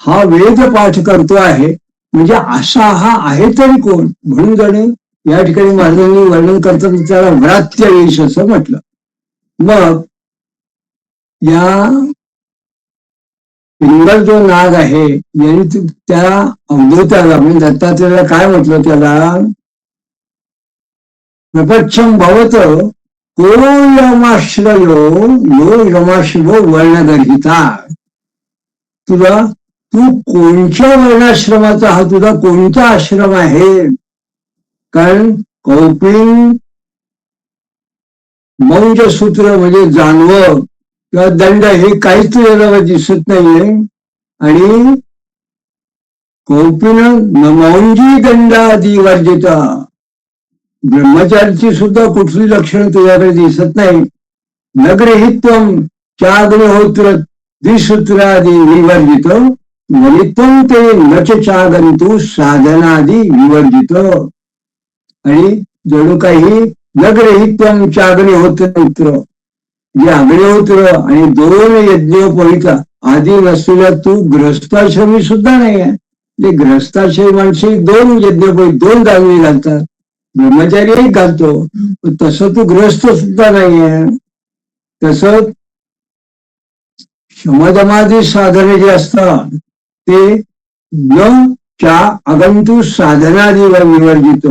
हा वेद पाठ करतो आहे. म्हणजे असा हा आहे तरी कोण. म्हणून जणे या ठिकाणी महाराजांनी वर्णन करताना त्याला व्रात्य वेश असं म्हटलं. मग या पिंगल जो नाग आहे यांनी त्या अवधूताला म्हणजे दत्तात्रेयाला काय म्हटलं त्याला प्रपच्छम भवत को यमाश्रयो यो यमाश्रयो वर्णगर्हिता. तुला तू कोणत्या वर्णाश्रमाचा हा तुझा कोणता आश्रम आहे. कारण कौपिन मौंज सूत्र म्हणजे जानवं किंवा दंड हे काहीच तुझ्याला दिसत नाहीये. आणि कौपिन मौंजी दंडादी वर्जिता. ब्रह्मचारीची सुद्धा कुठली लक्षणं तुझ्याकडे दिसत नाही. नगरहित्वम चाग्निहोत्र द्विसूत्रादी विवर्जित वलित्वम ते नच चागंतु साधनादी विवर्जित. आणि जणू काही नगरहित्वम चाग्निहोत्र जे अग्निहोत्र आणि 2 यज्ञोपवीता आदी नसलेला तू ग्रस्ताश्रमी सुद्धा नाही आहे. म्हणजे ग्रस्ताश्रमी माणसे 2 यज्ञोपवीत 2 दानवी घालतात. ब्रह्मचारी एक घालतो. तसं तू ग्रस्त सुद्धा नाही आहे. तसं शमदमादी साधने जे असतात ते न चा अगंतु साधनादीवर विवर्जित.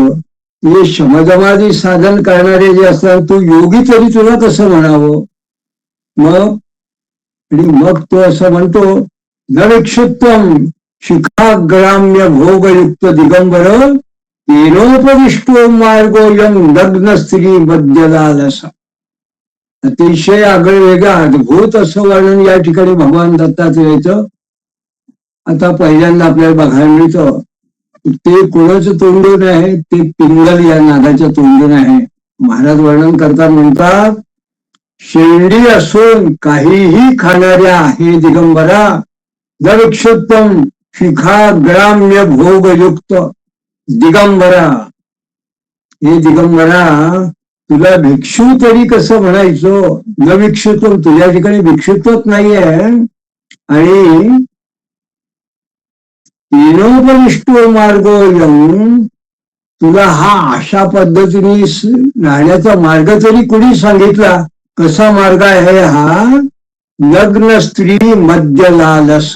म्हणजे शमदमादी साधन करणारे जे असतात तू योगी तरी तुला कसं म्हणावं. मग आणि मग तो असं म्हणतो, नविक्षुत्तम शिखाग्राम्य भोगयुक्त दिगंबर तेनोपविष्टो मार्गोयम लग्न स्त्री मध्यलालसा. अतिशय आगळं वेगळं अद्भुत असं वर्णन या ठिकाणी भगवान दत्तात्रेयाचं आता पहिल्यांदा आपल्याला बघायला मिळतं. ते कोणाचं तोंडून आहे, ते पिंगल या नागाच्या तोंडून आहे. महाराज वर्णन करतात, म्हणतात, शेंडी असून काहीही खाणाऱ्या हे दिगंबरा, नविक्षुत्तम शिखाग्राम्य भोगयुक्त दिगंबरा, हे दिगंबरा तुला भिक्षू तरी कसं म्हणायचो? नविक्षुत्व, तुझ्या ठिकाणी भिक्षुत्वच नाहीये. आणि तीनोपविष्टो मार्गो येऊन तुला हा अशा पद्धतीने राहण्याचा मार्ग तरी कुणी सांगितला? कसा मार्ग आहे हा? लग्न स्त्री मध्य लालस,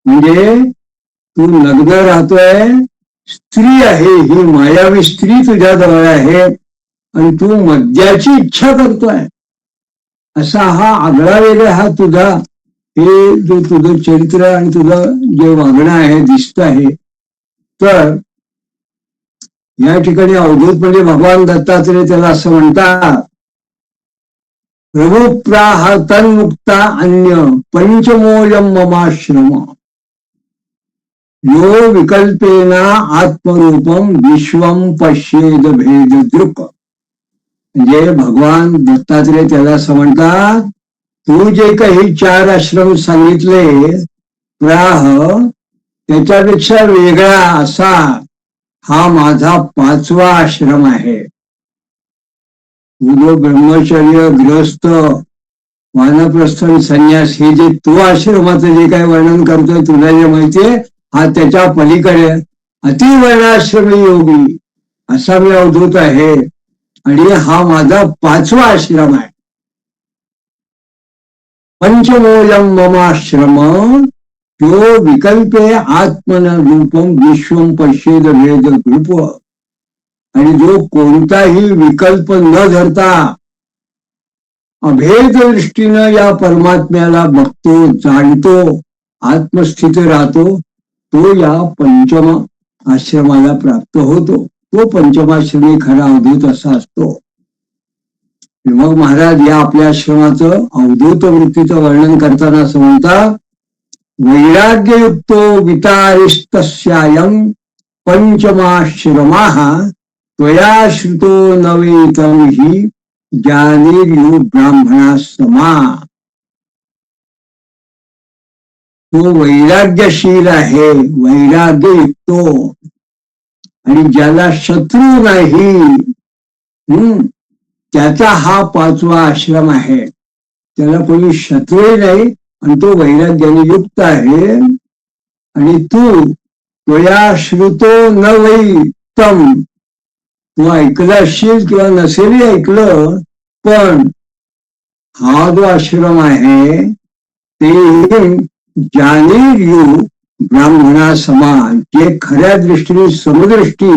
म्हणजे तू लग्न राहतोय, स्त्री आहे, ही मायावी स्त्री तुझ्या जवळ आहे आणि तू मद्याची इच्छा करतोय. असा हा आगळा वेगळा हा तुझा, हे जो तुझं चरित्र आणि तुझं जे वागणं आहे, दिसत आहे. तर या ठिकाणी अवधूत म्हणजे भगवान दत्तात्रेय त्याला असं म्हणतात, प्रभू प्राहतन मुक्ता अन्य पंचमोयम ममाश्रम यो विकल्पेना आत्मरूपम विश्वम पश्येद भेद दृक. म्हणजे भगवान दत्तात्रेय त्याला असं म्हणतात, तू जे काही 4 आश्रम सांगितले प्राह, त्याच्यापेक्षा वेगळा असा हा माझा 5वा आश्रम आहे. जो ब्रह्मचर्य, गृहस्थ, वानप्रस्थ, संन्यास, हे जे तू आश्रमाचं जे काही वर्णन करतोय, तुला जे माहितीये, हा त्याच्या पलीकडे अतिवर्णाश्रमी योगी असा मी अवधूत आहे. आणि हा माझा 5वा आश्रम आहे. पंचमोयम ममाश्रम यो विकल्पे आत्मन रूपम विश्वम पश्येद भेद रूप. आणि जो कोणताही विकल्प न धरता अभेद दृष्टीनं या परमात्म्याला बघतो, जाणतो, आत्मस्थित राहतो, तो या पंचम आश्रमाला प्राप्त होतो. तो पंचमाश्रमी खरा अवधूत असा असतो. मग महाराज या आपल्या आश्रमाचं अवधूत वृत्तीचं वर्णन करताना असं म्हणतात, वैराग्ययुक्तो वितारिस्तस्यायं पंचमाश्रमाः त्वया श्रुतो नवेतं हि ज्ञानेर्यो ब्राह्मणा समा. तो वैराग्यशील आहे, वैराग्ययुक्तो, आणि ज्याला शत्रू नाही, त्याचा हा 5वा आश्रम आहे. त्याला कोणी शत्रूही नाही आणि तो वैराग्याने युक्त आहे. आणि त्वया श्रुतो न वैतम, तू ऐकलं असशील किंवा नसेलही ऐकलं, पण हा जो आश्रम आहे ते ज्ञानेर्यो ब्राह्मणा समान, जे खऱ्या दृष्टीने समदृष्टी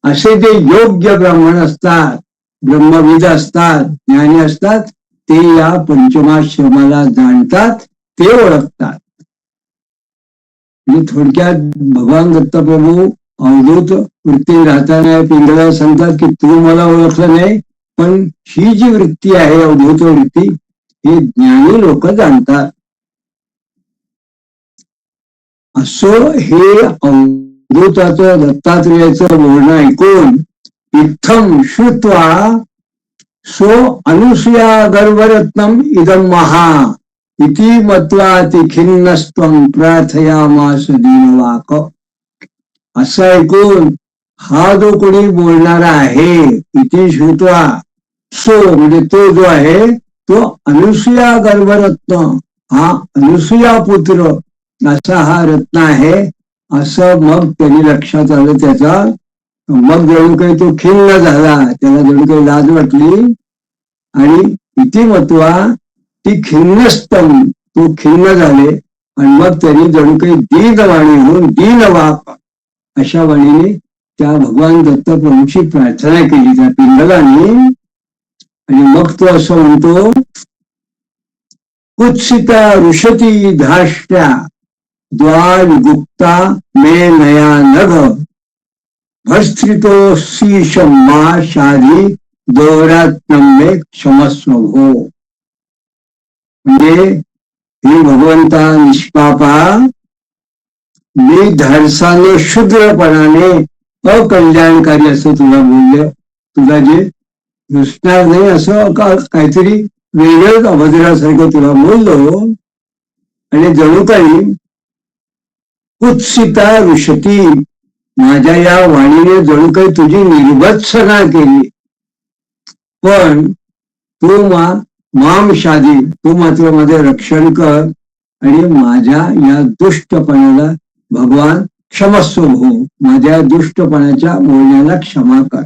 असे जे योग्य ब्राह्मण असतात, ब्रह्मविद असतात, ज्ञानी असतात, ते या पंचमाश्रमाला जाणतात, ते ओळखतात. म्हणजे थोडक्यात भगवान दत्तप्रभू अवधूत वृत्ती राहताना पिंगळा सांगतात की तू मला ओळखलं नाही, पण ही जी वृत्ती आहे अवधूत वृत्ती, हे ज्ञानी लोक जाणतात. असं हे अवधूताचं दत्तात्रेयाचं बोलणं ऐकून इत्थम श्रुत्वा सो अनुसूया गर्भरत्नम इदम महा इति मत्वा ती खिन्नस्त्वं प्रार्थयामास दीनवाक. असं ऐकून हा जो कोणी बोलणारा आहे, इति श्रुत्वा, सो म्हणजे तो जो आहे तो अनुसूया गर्भरत्न, हा अनुसूया पुत्र असा हा रत्न आहे, असं मग त्यांनी लक्षात आलं त्याचा. मग जणू काही तो खिन्न झाला, त्याला जणू काही लाज वाटली. आणि इति मत्वा ती खिन्नस्तम, तो खिन्न झाले. आणि मग त्यांनी जणू काही दीनवाणी होऊन दीनवाक अशा वाणीने त्या भगवान दत्तप्रभूंची प्रार्थना केली त्या पिंगलाने. आणि मग तो असं म्हणतो, कुत्सिता रुशती धाष्ट्या द्वाविगुप्ता मे नया नभ भस्त्रितो शीशम्मा शाधी दोरात्म्ये क्षमस्व भो. म्हणजे हे भगवंता निष्पापा, मी धाडसाने शूद्रपणाने अकल्याणकारी असं तुला बोललं, तुला जे रुसणार नाही असं काहीतरी वेगळंच अभद्रासारखं तुला बोललो. आणि जणू काही कुत्सिता रुशती, माझ्या या वाणीने जणू काही तुझी निर्भत्सना केली. पण तू माम शादी, तू मात्र माझे रक्षण कर आणि माझ्या या दुष्टपणाला भगवान क्षमस्व भो, माझ्या दुष्टपणाच्या बोलण्याला क्षमा कर.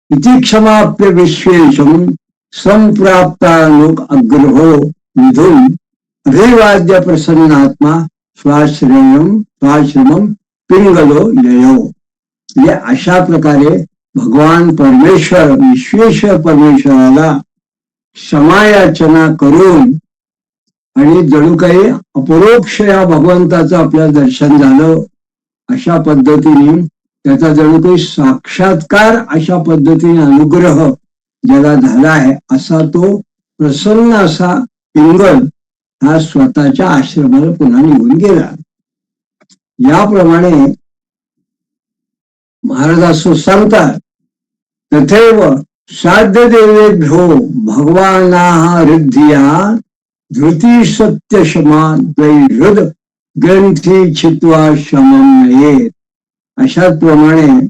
इति क्षमाप्य विश्वेशम संप्राप्ता लोक अग्रहो विधुम अभिवाद्य प्रसन्नात्मा स्वाश्रमम पिंगलो ययो. म्हणजे अशा प्रकारे भगवान परमेश्वर, विश्वेश्वर परमेश्वराला क्षमायाचना करून आणि जणू काही अपरोक्ष या भगवंताचं आपल्याला दर्शन झालं, अशा पद्धतीने त्याचा जणू काही साक्षात्कार अशा पद्धतीने अनुग्रह ज्याला झाला आहे, असा तो प्रसन्न असा पिंगल हा स्वतःच्या आश्रमाला पुन्हा निघून गेला. याप्रमाणे महाराज असं सांगतात, तथैव साध्य देवेभ्यो भगवानाः रिद्धिया धृती सत्य क्षमा द्वैहृद ग्रंथी छित्वा शमम नयेत. अशाच प्रमाणे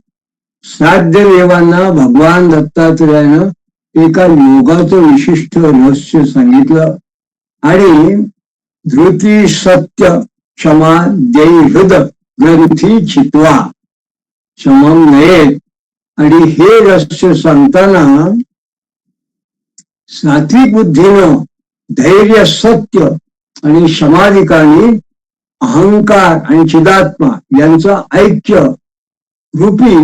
साध्य देवांना भगवान दत्तात्रेयानं एका योगाचं विशिष्ट रहस्य सांगितलं आणि धृती सत्य क्षमा द्वैहृद ग्रंथी छित्वा शमम नयेत. आणि हे रहस्य सांगताना सात्विक बुद्धीनं धैर्य, सत्य आणि समाधिकाने अहंकार आणि चिदात्मा यांचं ऐक्य रूपी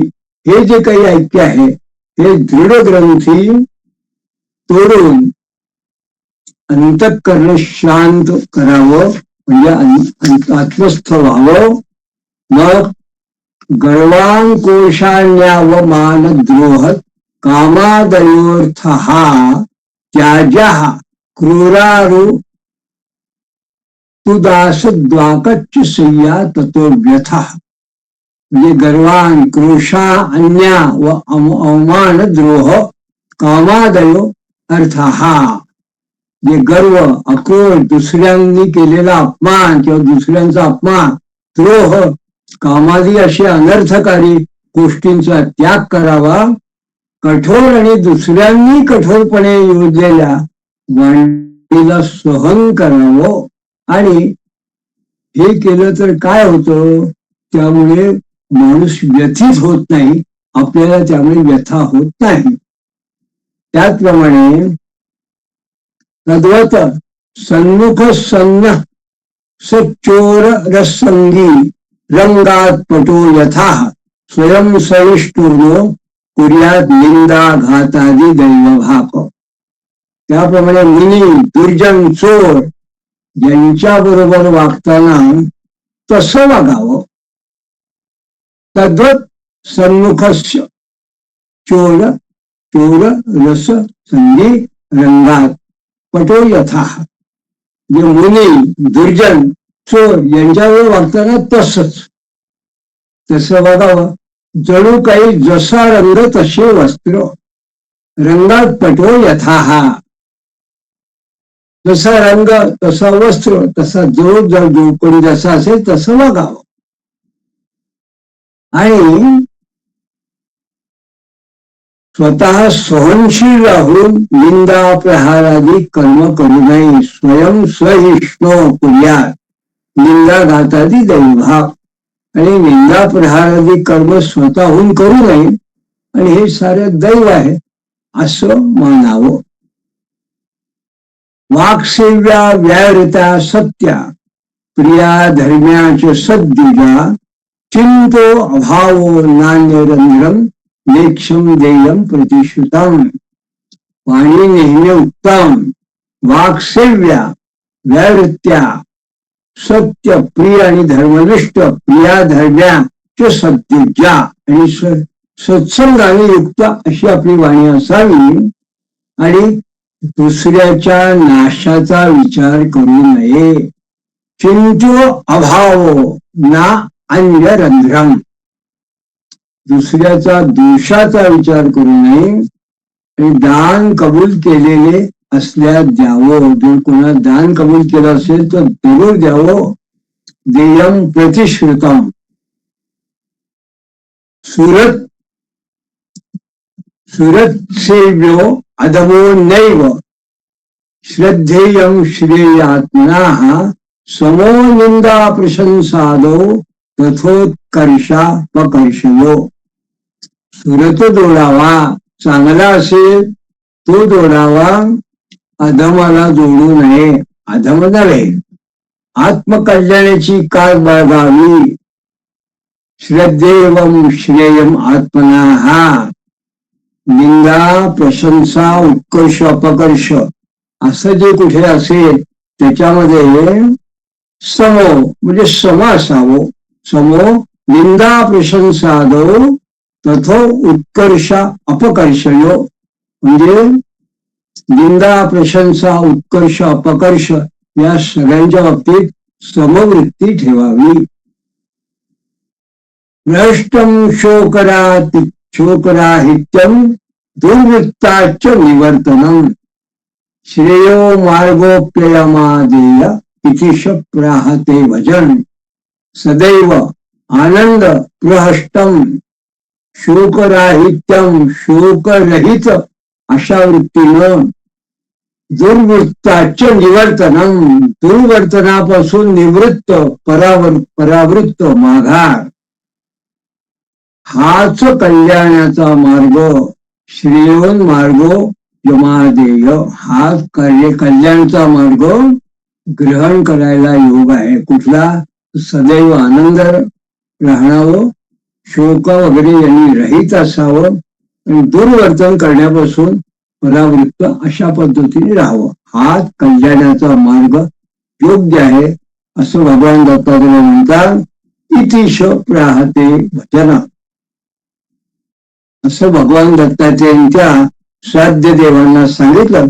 हे जे काही ऐक्य आहे, हे दृढ ग्रंथी तोडून अंतःकरण शांत करावं, म्हणजे आत्मस्थ व्हावं. मग गर्वांकोशान्यावमान द्रोह कामादयोर्थ त्याज्या क्रूरारु तुदास द्वाकच्च सय्या ततो व्यथा. म्हणजे गर्वान, क्रोशा, अन्या व अवमान द्रोह कामादयो अर्थ जे गर्व, अक्रोध, दुसऱ्यांनी केलेला अपमान किंवा दुसऱ्यांचा अपमान, द्रोह, कामादी अशा अनर्थकारी गोष्टींचा त्याग करावा. कठोर आणि दुसऱ्यांनी कठोरपणे योजलेल्या वाणीला सहन करावं. आणि हे केलं तर काय होतं, त्यामुळे माणूस व्यथित होत नाही, आपल्याला त्यामुळे व्यथा होत नाही. त्याचप्रमाणे तद्वत सन्मुख सन्न सच्चोर रसंगी रंगात पटो यथा स्वयं सविष्णुर्नो कुर्यात निंदा घातादी दैवभाक. त्याप्रमाणे मुनी, दुर्जन, चोर यांच्या बरोबर वागताना तसं वागावं. तद्वत सन्मुखस्य चोर रस संगी रंगात पटो यथा. जे मुनी, दुर्जन, चोर यांच्यावर वागताना तसं वागावं. जणू काही जसा रंग तसे वस्त्र, रंगात पटो यथा. जसा रंग तसा वस्त्र, तसा जो कोणी जसा असेल तसं वागावं. आणि स्वतः सहनशील राहून निंदा प्रहारादी कर्म करू नये. स्वयं सहिष्णू कुर्यात निंदा घातादी दैवभाग. आणि निंदा प्रहारादी कर्म स्वतःहून करू नये आणि हे सारे दैव आहे असं मानावं. वाक्सेव्या व्याहृता सत्या प्रिया धर्म्याच सद्युजा चिंतो अभावो नान्यरंध्रम लेक्षम देयम प्रतिश्रुतम. वाणी नेहमी उत्तम, वाक्सेव्या व्यावृत्त्या सत्य प्रिय आणि धर्मनिष्ठ प्रिया धर्म्या सत्युज्या आणि सत्संगाने युक्त अशी आपली वाणी असावी आणि दुसऱ्याच्या नाशाचा विचार करू नये. चिंत्यो अभाव ना अन्य रंध्रम, दुसऱ्याचा दोषाचा विचार करू नये आणि दान कबूल केलेले असल्यास द्यावं. जर कोणा दान कबूल केलं असेल तर जरूर द्यावं. देयम प्रतिश्रुतम सुरत सेव्यो अधमो नैव श्रद्धेयं श्रेयात्मनाः समो निंदा प्रशंसादो तथोत्कर्षापकर्षयो. सुरत जोडावा, चांगला असेल तो जोडावा, अधमाला जोडू नये. अधम नव्हे, आत्मकल्याणाची काळ बाळगावी. श्रद्धेवं श्रेयम आत्मनाः, निंदा प्रशंसा उत्कर्ष अपकर्ष असं जे कुठे असेल त्याच्यामध्ये समो म्हणजे सम असावं. समो निंदा प्रशंसादो तथो उत्कर्ष अपकर्षयो, म्हणजे निंदा प्रशंसा उत्कर्ष अपकर्ष या सगळ्यांच्या बाबतीत समवृत्ती ठेवावी. नष्टं शोकराहित्यं दुर्वृत्ताच्च निवर्तनम श्रेयो मार्गोप्ययमादेय इति प्राहते भजन. सदैव आनंद प्रहष्टम शोकराहित्यम, शोकरहित अशा वृत्तीनं दुर्वृत्ताच्च निवर्तनम, दुर्वर्तनापासून निवृत्त परावृत्त माघार, हाच कल्याणाचा मार्ग. श्रेयोन मार्गो यमादेय, हा कल्याणचा मार्ग ग्रहण करायला योग आहे. कुठला? सदैव आनंद राहणावं, शोक वगैरे यांनी रहित असावं आणि दुर्वर्तन करण्यापासून परावृत्त अशा पद्धतीने राहावं. हा कल्याणाचा मार्ग योग्य आहे असं भगवान दत्तात्रय म्हणतात. इतिश प्राहते भजन, असं भगवान दत्तात्रयांच्या साध्य देवांना सांगितलं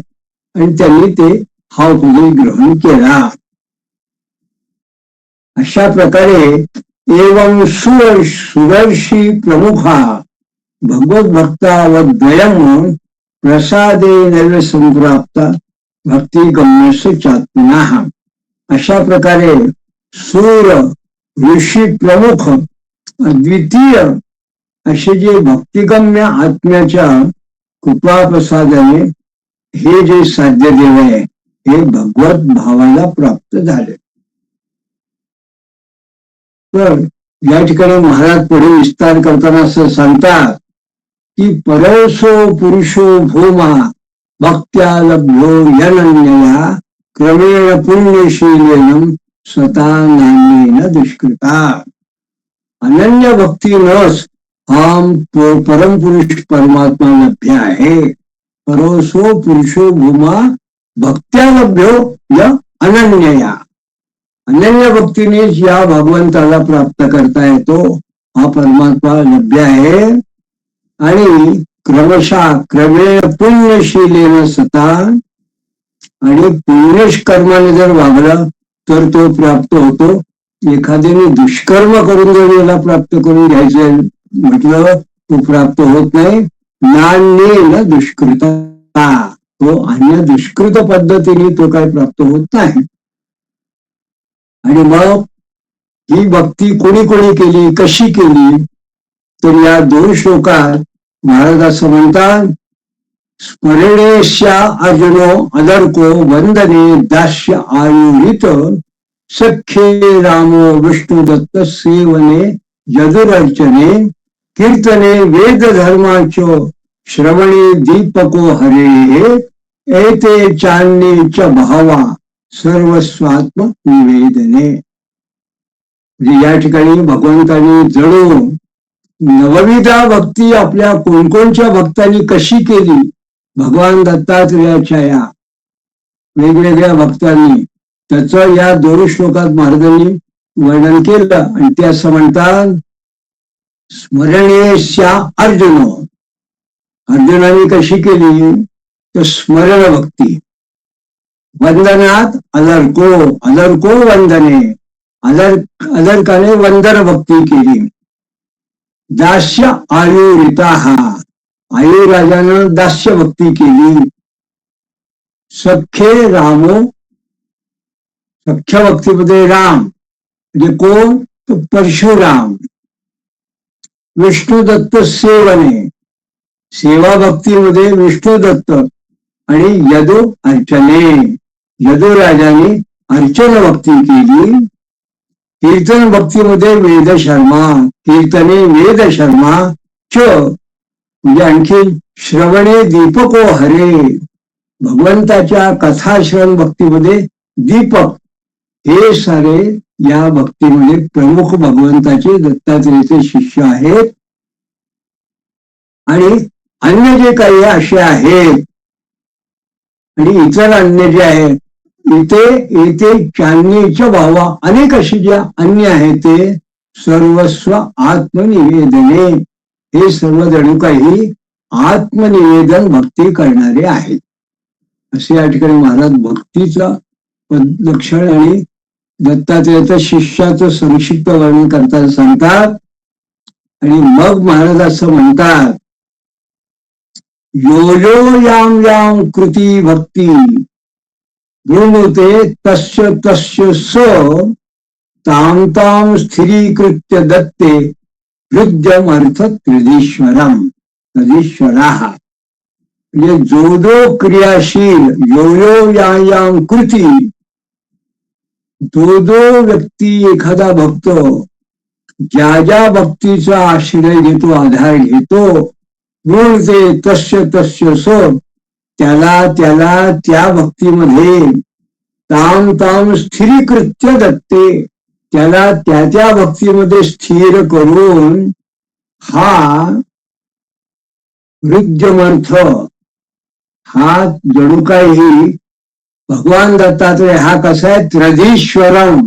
आणि त्यांनी ते हा उपदेश ग्रहण केला. अशा प्रकारे एवं सुरर्षी प्रमुखा भगवत भक्ता व द्वयम प्रसादे नैव संप्राप्ता भक्ती गम्यस्य चात्मनाः. अशा प्रकारे सूर ऋषी प्रमुख अद्वितीय असे जे भक्तिगम्य आत्म्याच्या कृपा प्रसादाने हे जे साध्य देव आहे हे भगवत भावाला प्राप्त झाले. तर या ठिकाणी महाराज पुढे विस्तार करताना असं सांगतात की परसो पुरुषो भूमा भक्त्या लभ्यो यनन्यया क्रमेण पुण्यशीलेन स्वतः नान्येन दुष्कृता. अनन्य भक्ती नस हा परमपुरुष परमात्मा लभ्य आहे. परोसो पुरुषो भूमा भक्त्या लभ्यो य अनन्यया, अनन्य भक्तीने या भगवंताला प्राप्त करता येतो. हा परमात्मा लभ्य आहे आणि क्रमशः क्रमेण पुण्यशीलेन सता, आणि पुण्यकर्माने जर वागला तर तो प्राप्त होतो. एखाद्याने दुष्कर्म करून जर याला प्राप्त करून घ्यायचं म्हटलं तो प्राप्त होत नाही. नान्येन दुष्कृता, तो अन्य दुष्कृत पद्धतीने तो काय प्राप्त होत नाही. आणि मग ही भक्ती कोणी कोणी केली, कशी केली, तर या 2 श्लोकात महाराज असं म्हणतात. स्मरणेश्या अर्जुनो अदर्को वंदने दास्य आयुरित सख्ये रामो विष्णुदत्त सेवने यदुरर्चने कीर्तने वेद धर्माचो श्रवणे दीपको हरे एते चान्ने च भावा सर्वस्वात्म निवेदने. या ठिकाणी भगवंतांनी जणू नवविधा भक्ती आपल्या कोणकोणच्या भक्तांनी कशी केली, भगवान दत्तात्रेयाच्या या वेगवेगळ्या भक्तांनी त्याचं या 2 श्लोकात महाराजांनी वर्णन केलं. आणि ते असं म्हणतात, स्मरणेस्या अर्जुन. अर्जुनाने कशी केली तर स्मरण भक्ती. वंदनात अलर्को, अलर्को वंदने, अलर्काने वंदन भक्ती केली. दास्य आयुरिता, आयुराजानं दास्य भक्ती केली. सख्ये रामो, सख्य भक्तीमध्ये राम म्हणजे कोण तर परशुराम. विष्णुदत्त सेवने, सेवा भक्तीमध्ये विष्णुदत्त. आणि यदु अर्चने, यदु राजाने अर्चन भक्ती केली. कीर्तन भक्तीमध्ये वेद शर्मा, कीर्तने वेद शर्मा च म्हणजे आणखी श्रवणे दीपको हरे, भगवंताच्या कथाश्रवण भक्तीमध्ये दीपक. हे सारे या भक्तीमध्ये प्रमुख भगवंताचे दत्तात्रेयाचे शिष्य आहेत. आणि अन्य जे काही असे आहेत आणि इतर अन्य जे आहेत, इथे चांदणीच्या भावा अनेक अशी ज्या अन्य आहेत ते सर्वस्व आत्मनिवेदने, हे सर्व जणू काही आत्मनिवेदन भक्ती करणारे आहेत. असे या ठिकाणी महाराज भक्तीचा लक्षण आणि दत्तात्रेयाच्या शिष्याचं संक्षिप्त वर्णन करताना सांगतात. आणि मग महाराज असं म्हणतात, यो यो याम याम कृती भक्ती वृणुते तस्य तस्य स ताम ताम स्थिरीकृत्य दत्ते हृद्यमर्थ त्रिदीश्वरम, तदीश्वराः. म्हणजे जो जो क्रियाशील, यो यो याम कृती, जो जो व्यक्ती एखादा भक्त ज्या ज्या भक्तीचा आश्रय घेतो, आधार घेतो, वृणुते तस्य तस्य स, त्याला त्या भक्तीमध्ये ताम ताम स्थिरीकृत्य दत्ते, त्याला त्या भक्तीमध्ये स्थिर करून हा हृद्यमर्थ, हा जणू काही भगवान दत्तात्रेय हा कसा आहे त्रधीश्वरम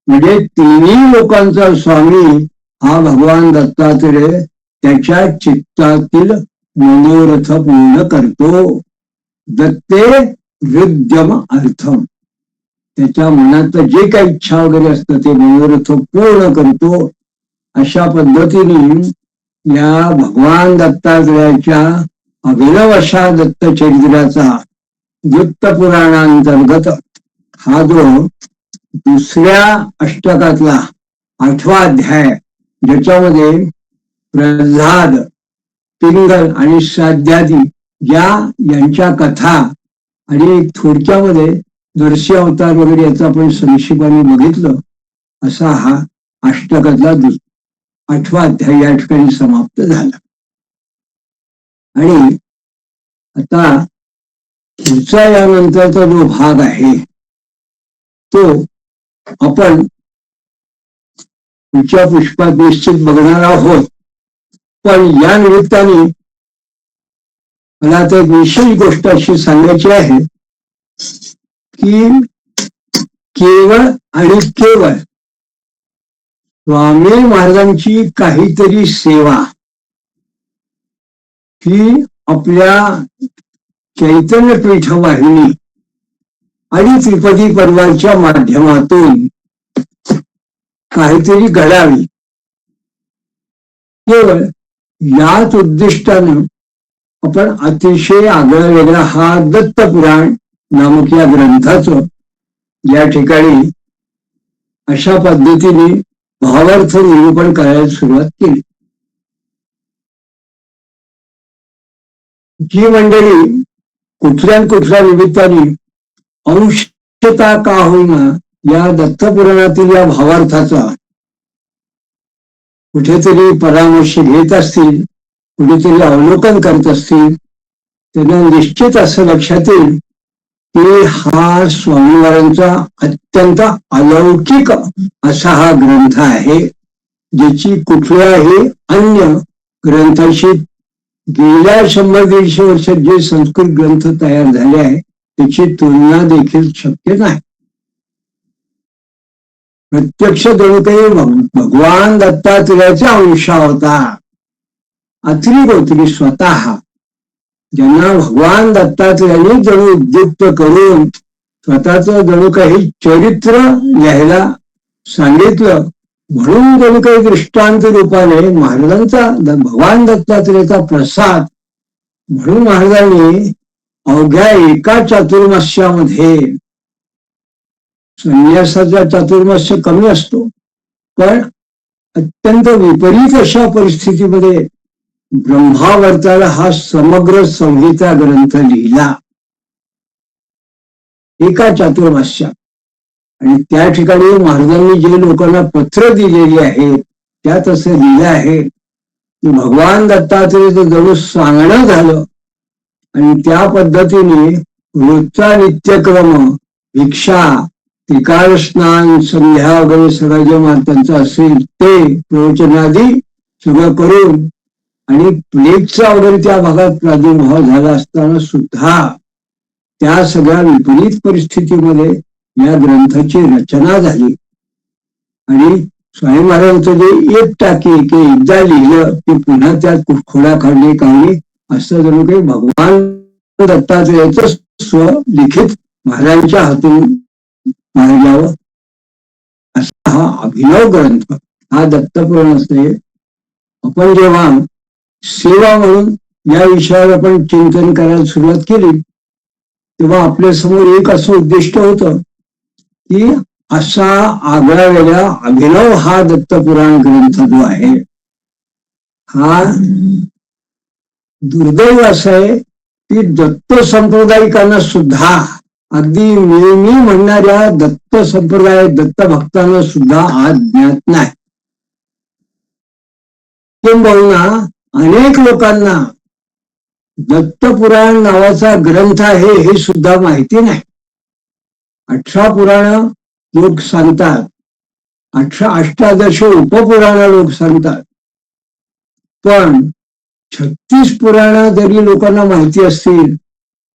म्हणजे तिन्ही लोकांचा स्वामी हा भगवान दत्तात्रेय त्याच्या चित्तातील मनोरथ पूर्ण करतो. दत्ते हृद्यम अर्थम, त्याच्या मनात जे काही इच्छा वगैरे असतं ते मनोरथ पूर्ण करतो. अशा पद्धतीने या भगवान दत्तात्रेयाच्या अभिनव अशा दत्तचरित्राचा वृत्त पुराणांतर्गत हा जो 2ऱ्या अष्टकातला 8वा अध्याय, ज्याच्यामध्ये प्रल्हाद, पिंगल आणि साध्यादी यांच्या कथा आणि थोडक्यामध्ये नरसिंह अवतार वगैरे याचा आपण संक्षिप्ताने बघितलं, असा हा अष्टकातला 8वा अध्याय या ठिकाणी समाप्त झाला. आणि आता पुढचा यानंतरचा जो भाग आहे तो आपण पुढच्या पुष्पात निश्चित बघणार आहोत. पण या निमित्ताने मला आता एक विशेष गोष्ट अशी सांगायची आहे की केवळ आणि केवळ स्वामी महाराजांची काहीतरी सेवा ही आपल्या चैतन्य पीठ वाहिनी आणि त्रिपदी पर्वाच्या माध्यमातून काहीतरी घडावी, केवळ याच उद्दिष्टानं आपण अतिशय आगळा वेगळा हा दत्तपुराण नामक या ग्रंथाचं या ठिकाणी अशा पद्धतीने भावार्थ निरूपण करायला सुरुवात केली. जी मंडळी कुठल्या निमित्ताने अंशता का होईना या दत्तपुराणातील या भावार्थाचा कुठेतरी परामर्श घेत असतील, कुठेतरी अवलोकन करत असतील, त्यांना निश्चित असं लक्षात येईल की हा स्वामीवारांचा अत्यंत अलौकिक असा हा ग्रंथ आहे, ज्याची कुठल्याही अन्य ग्रंथाशी गेल्या 100-150 वर्षात जे संस्कृत ग्रंथ तयार झाले आहे त्याची तुलना देखील शक्य नाही. प्रत्यक्ष जणू काही भगवान दत्तात्रेयाचा अंश होता. अत्रिगोत्री स्वतः ज्यांना भगवान दत्तात्रेयांनी जणू उद्युक्त करून स्वतःच जणू काही चरित्र लिहायला सांगितलं, म्हणून जणू काही दृष्टांत रूपाने महाराजांचा भगवान दत्तात्रेयाचा प्रसाद म्हणून महाराजांनी अवघ्या एका चातुर्मास्यामध्ये, संन्यासाचा चातुर्मास्य कमी असतो, पण अत्यंत विपरीत अशा परिस्थितीमध्ये ब्रह्मावर्ताला हा समग्र संहिता ग्रंथ लिहिला एका चातुर्मास्यात. आणि त्या ठिकाणी महाराजांनी जे लोकांना पत्र दिलेली आहेत त्यात असं लिहिलं आहे की भगवान दत्तात्रेयचं जणू सांगणं झालं, आणि त्या पद्धतीने रोजचा नित्यक्रम, भिक्षा, त्रिकाळ स्नान, संध्या वगैरे सगळं जे महाराजांचं असेल ते प्रवचनादी सगळं करून, आणि प्लेगचा वगैरे त्या भागात प्रादुर्भाव झाला असताना सुद्धा त्या सगळ्या विपरीत परिस्थितीमध्ये या ग्रंथाची रचना झाली. आणि स्वामी महाराजांचं जे एक टाकी की एकदा लिहिलं की पुन्हा त्यात खोडा काढणे काही असं जणू काही भगवान दत्तात्रेयाचं स्वलिखित महाराजांच्या हातून मारल्यावर असा हा अभिनव ग्रंथ, हा दत्तपुराण असते. आपण जेव्हा सेवा म्हणून या विषयावर आपण चिंतन करायला सुरुवात केली तेव्हा आपल्या समोर एक असं उद्दिष्ट होतं की असा आगळा वेगळा अभिनव हा दत्तपुराण ग्रंथ जो आहे, हा दुर्दैव असं आहे की दत्त संप्रदायिकांना सुद्धा, अगदी मी म्हणणाऱ्या दत्त संप्रदाय दत्त भक्तांना सुद्धा आज ज्ञात नाही. किंबहुना अनेक लोकांना दत्तपुराण नावाचा ग्रंथ आहे हे सुद्धा माहिती नाही. 18 पुराण लोक सांगतात, 18 उपपुराण लोक सांगतात, पण 36 पुराण जरी लोकांना माहिती असतील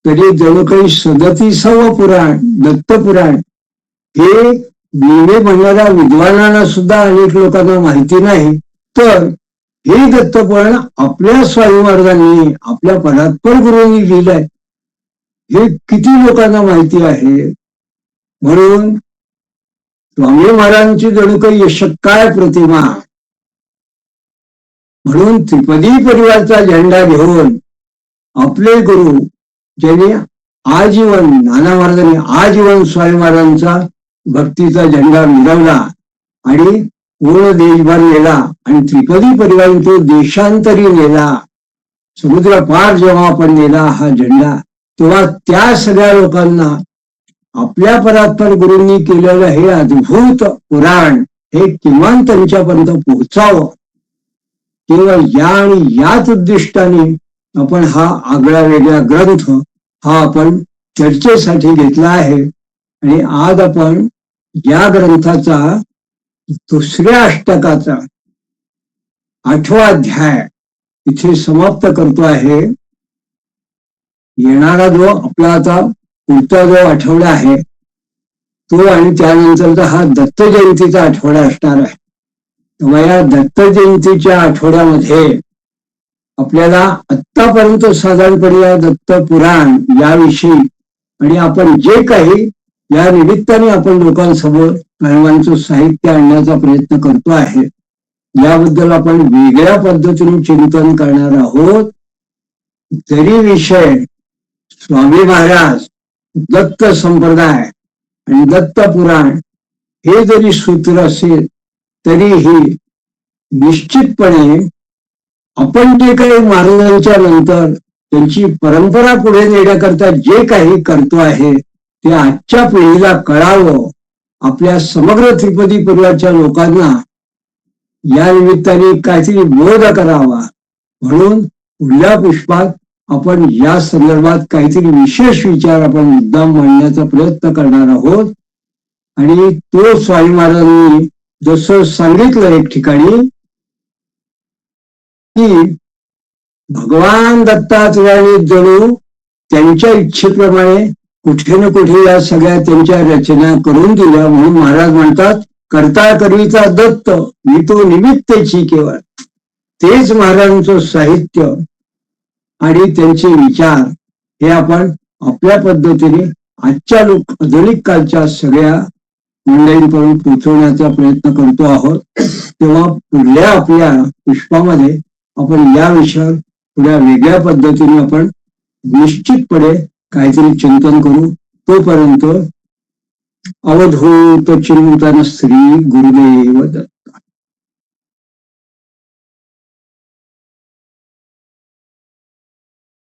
तरी जणू काही 37वं पुराण दत्तपुराण हे मी म्हणणाऱ्या विद्वानांना सुद्धा अनेक लोकांना माहिती नाही. तर हे दत्तपुराण आपल्या स्वामी महाराजांनी आपल्या परात्पर गुरूंनी लिहिलंय हे किती लोकांना माहिती आहे. म्हणून स्वामी महाराजांची जणू काही यशक्काय प्रतिमा, म्हणून त्रिपदी परिवारचा झेंडा घेऊन आपले गुरु ज्यांनी आजीवन, नाना महाराजांनी आजीवन स्वामी महाराजांचा भक्तीचा झेंडा मिरवला आणि पूर्ण देशभर नेला, आणि त्रिपदी परिवाराने तो देशांतरी नेला. समुद्र पार जेव्हा आपण नेला हा झेंडा, तेव्हा त्या सगळ्या लोकांना आपल्या परात्पर गुरूंनी केलेलं हे अद्भुत पुराण हे किमान त्यांच्यापर्यंत पोहोचावं, केवळ या आणि याच उद्दिष्टाने आपण हा आगळा वेगळा ग्रंथ हा आपण चर्चेसाठी घेतला आहे. आणि आज आपण या ग्रंथाचा दुसऱ्या अष्टकाचा 8वा अध्याय इथे समाप्त करतो आहे. येणारा जो आपला आता पुढचा जो आठवडा आहे तो आणि त्यानंतरचा हा दत्त जयंतीचा आठवडा असणार आहे. तेव्हा या दत्त जयंतीच्या आठवड्यामध्ये आपल्याला आत्तापर्यंत साधारणपणे या दत्त पुराण याविषयी आणि आपण जे काही या निमित्ताने आपण लोकांसमोर महाराजांचं साहित्य आणण्याचा प्रयत्न करतो आहे याबद्दल आपण वेगळ्या पद्धतीने चिंतन करणार आहोत. जरी विषय स्वामी महाराज, दत्त संप्रदाय आणि दत्त पुराण हे जरी सूत्र असेल तरीही निश्चितपणे आपण जे काही महाराजांच्या नंतर त्यांची परंपरा पुढे नेण्याकरता जे काही करतो आहे ते आजच्या पिढीला कळावं, आपल्या समग्र त्रिपदी परिवारच्या लोकांना या निमित्ताने काहीतरी बोध करावा, म्हणून पुढल्या पुष्पात आपण या संदर्भात काहीतरी विशेष विचार आपण मुद्दाम मांडण्याचा प्रयत्न करणार आहोत. आणि तो स्वामी महाराजांनी जसं सांगितलं एक ठिकाणी की भगवान दत्तात्रेयाने जणू त्यांच्या इच्छेप्रमाणे कुठे ना कुठे या सगळ्या त्यांच्या रचना करून दिल्या. म्हणून महाराज म्हणतात, करता करवीचा दत्त, मी तो निमित्ताची केवळ. तेच महाराजांचं साहित्य आणि त्यांचे विचार हे आपण आपल्या पद्धतीने आजच्या आधुनिक कालच्या सगळ्या मंडळींपर्यंत पोहोचवण्याचा प्रयत्न करतो आहोत. तेव्हा पुढल्या आपल्या पुष्पामध्ये आपण या विषयावर थोड्या वेगळ्या पद्धतीने आपण निश्चितपणे काहीतरी चिंतन करू. तोपर्यंत अवधूत चिंतन श्री गुरुदेव दत्त.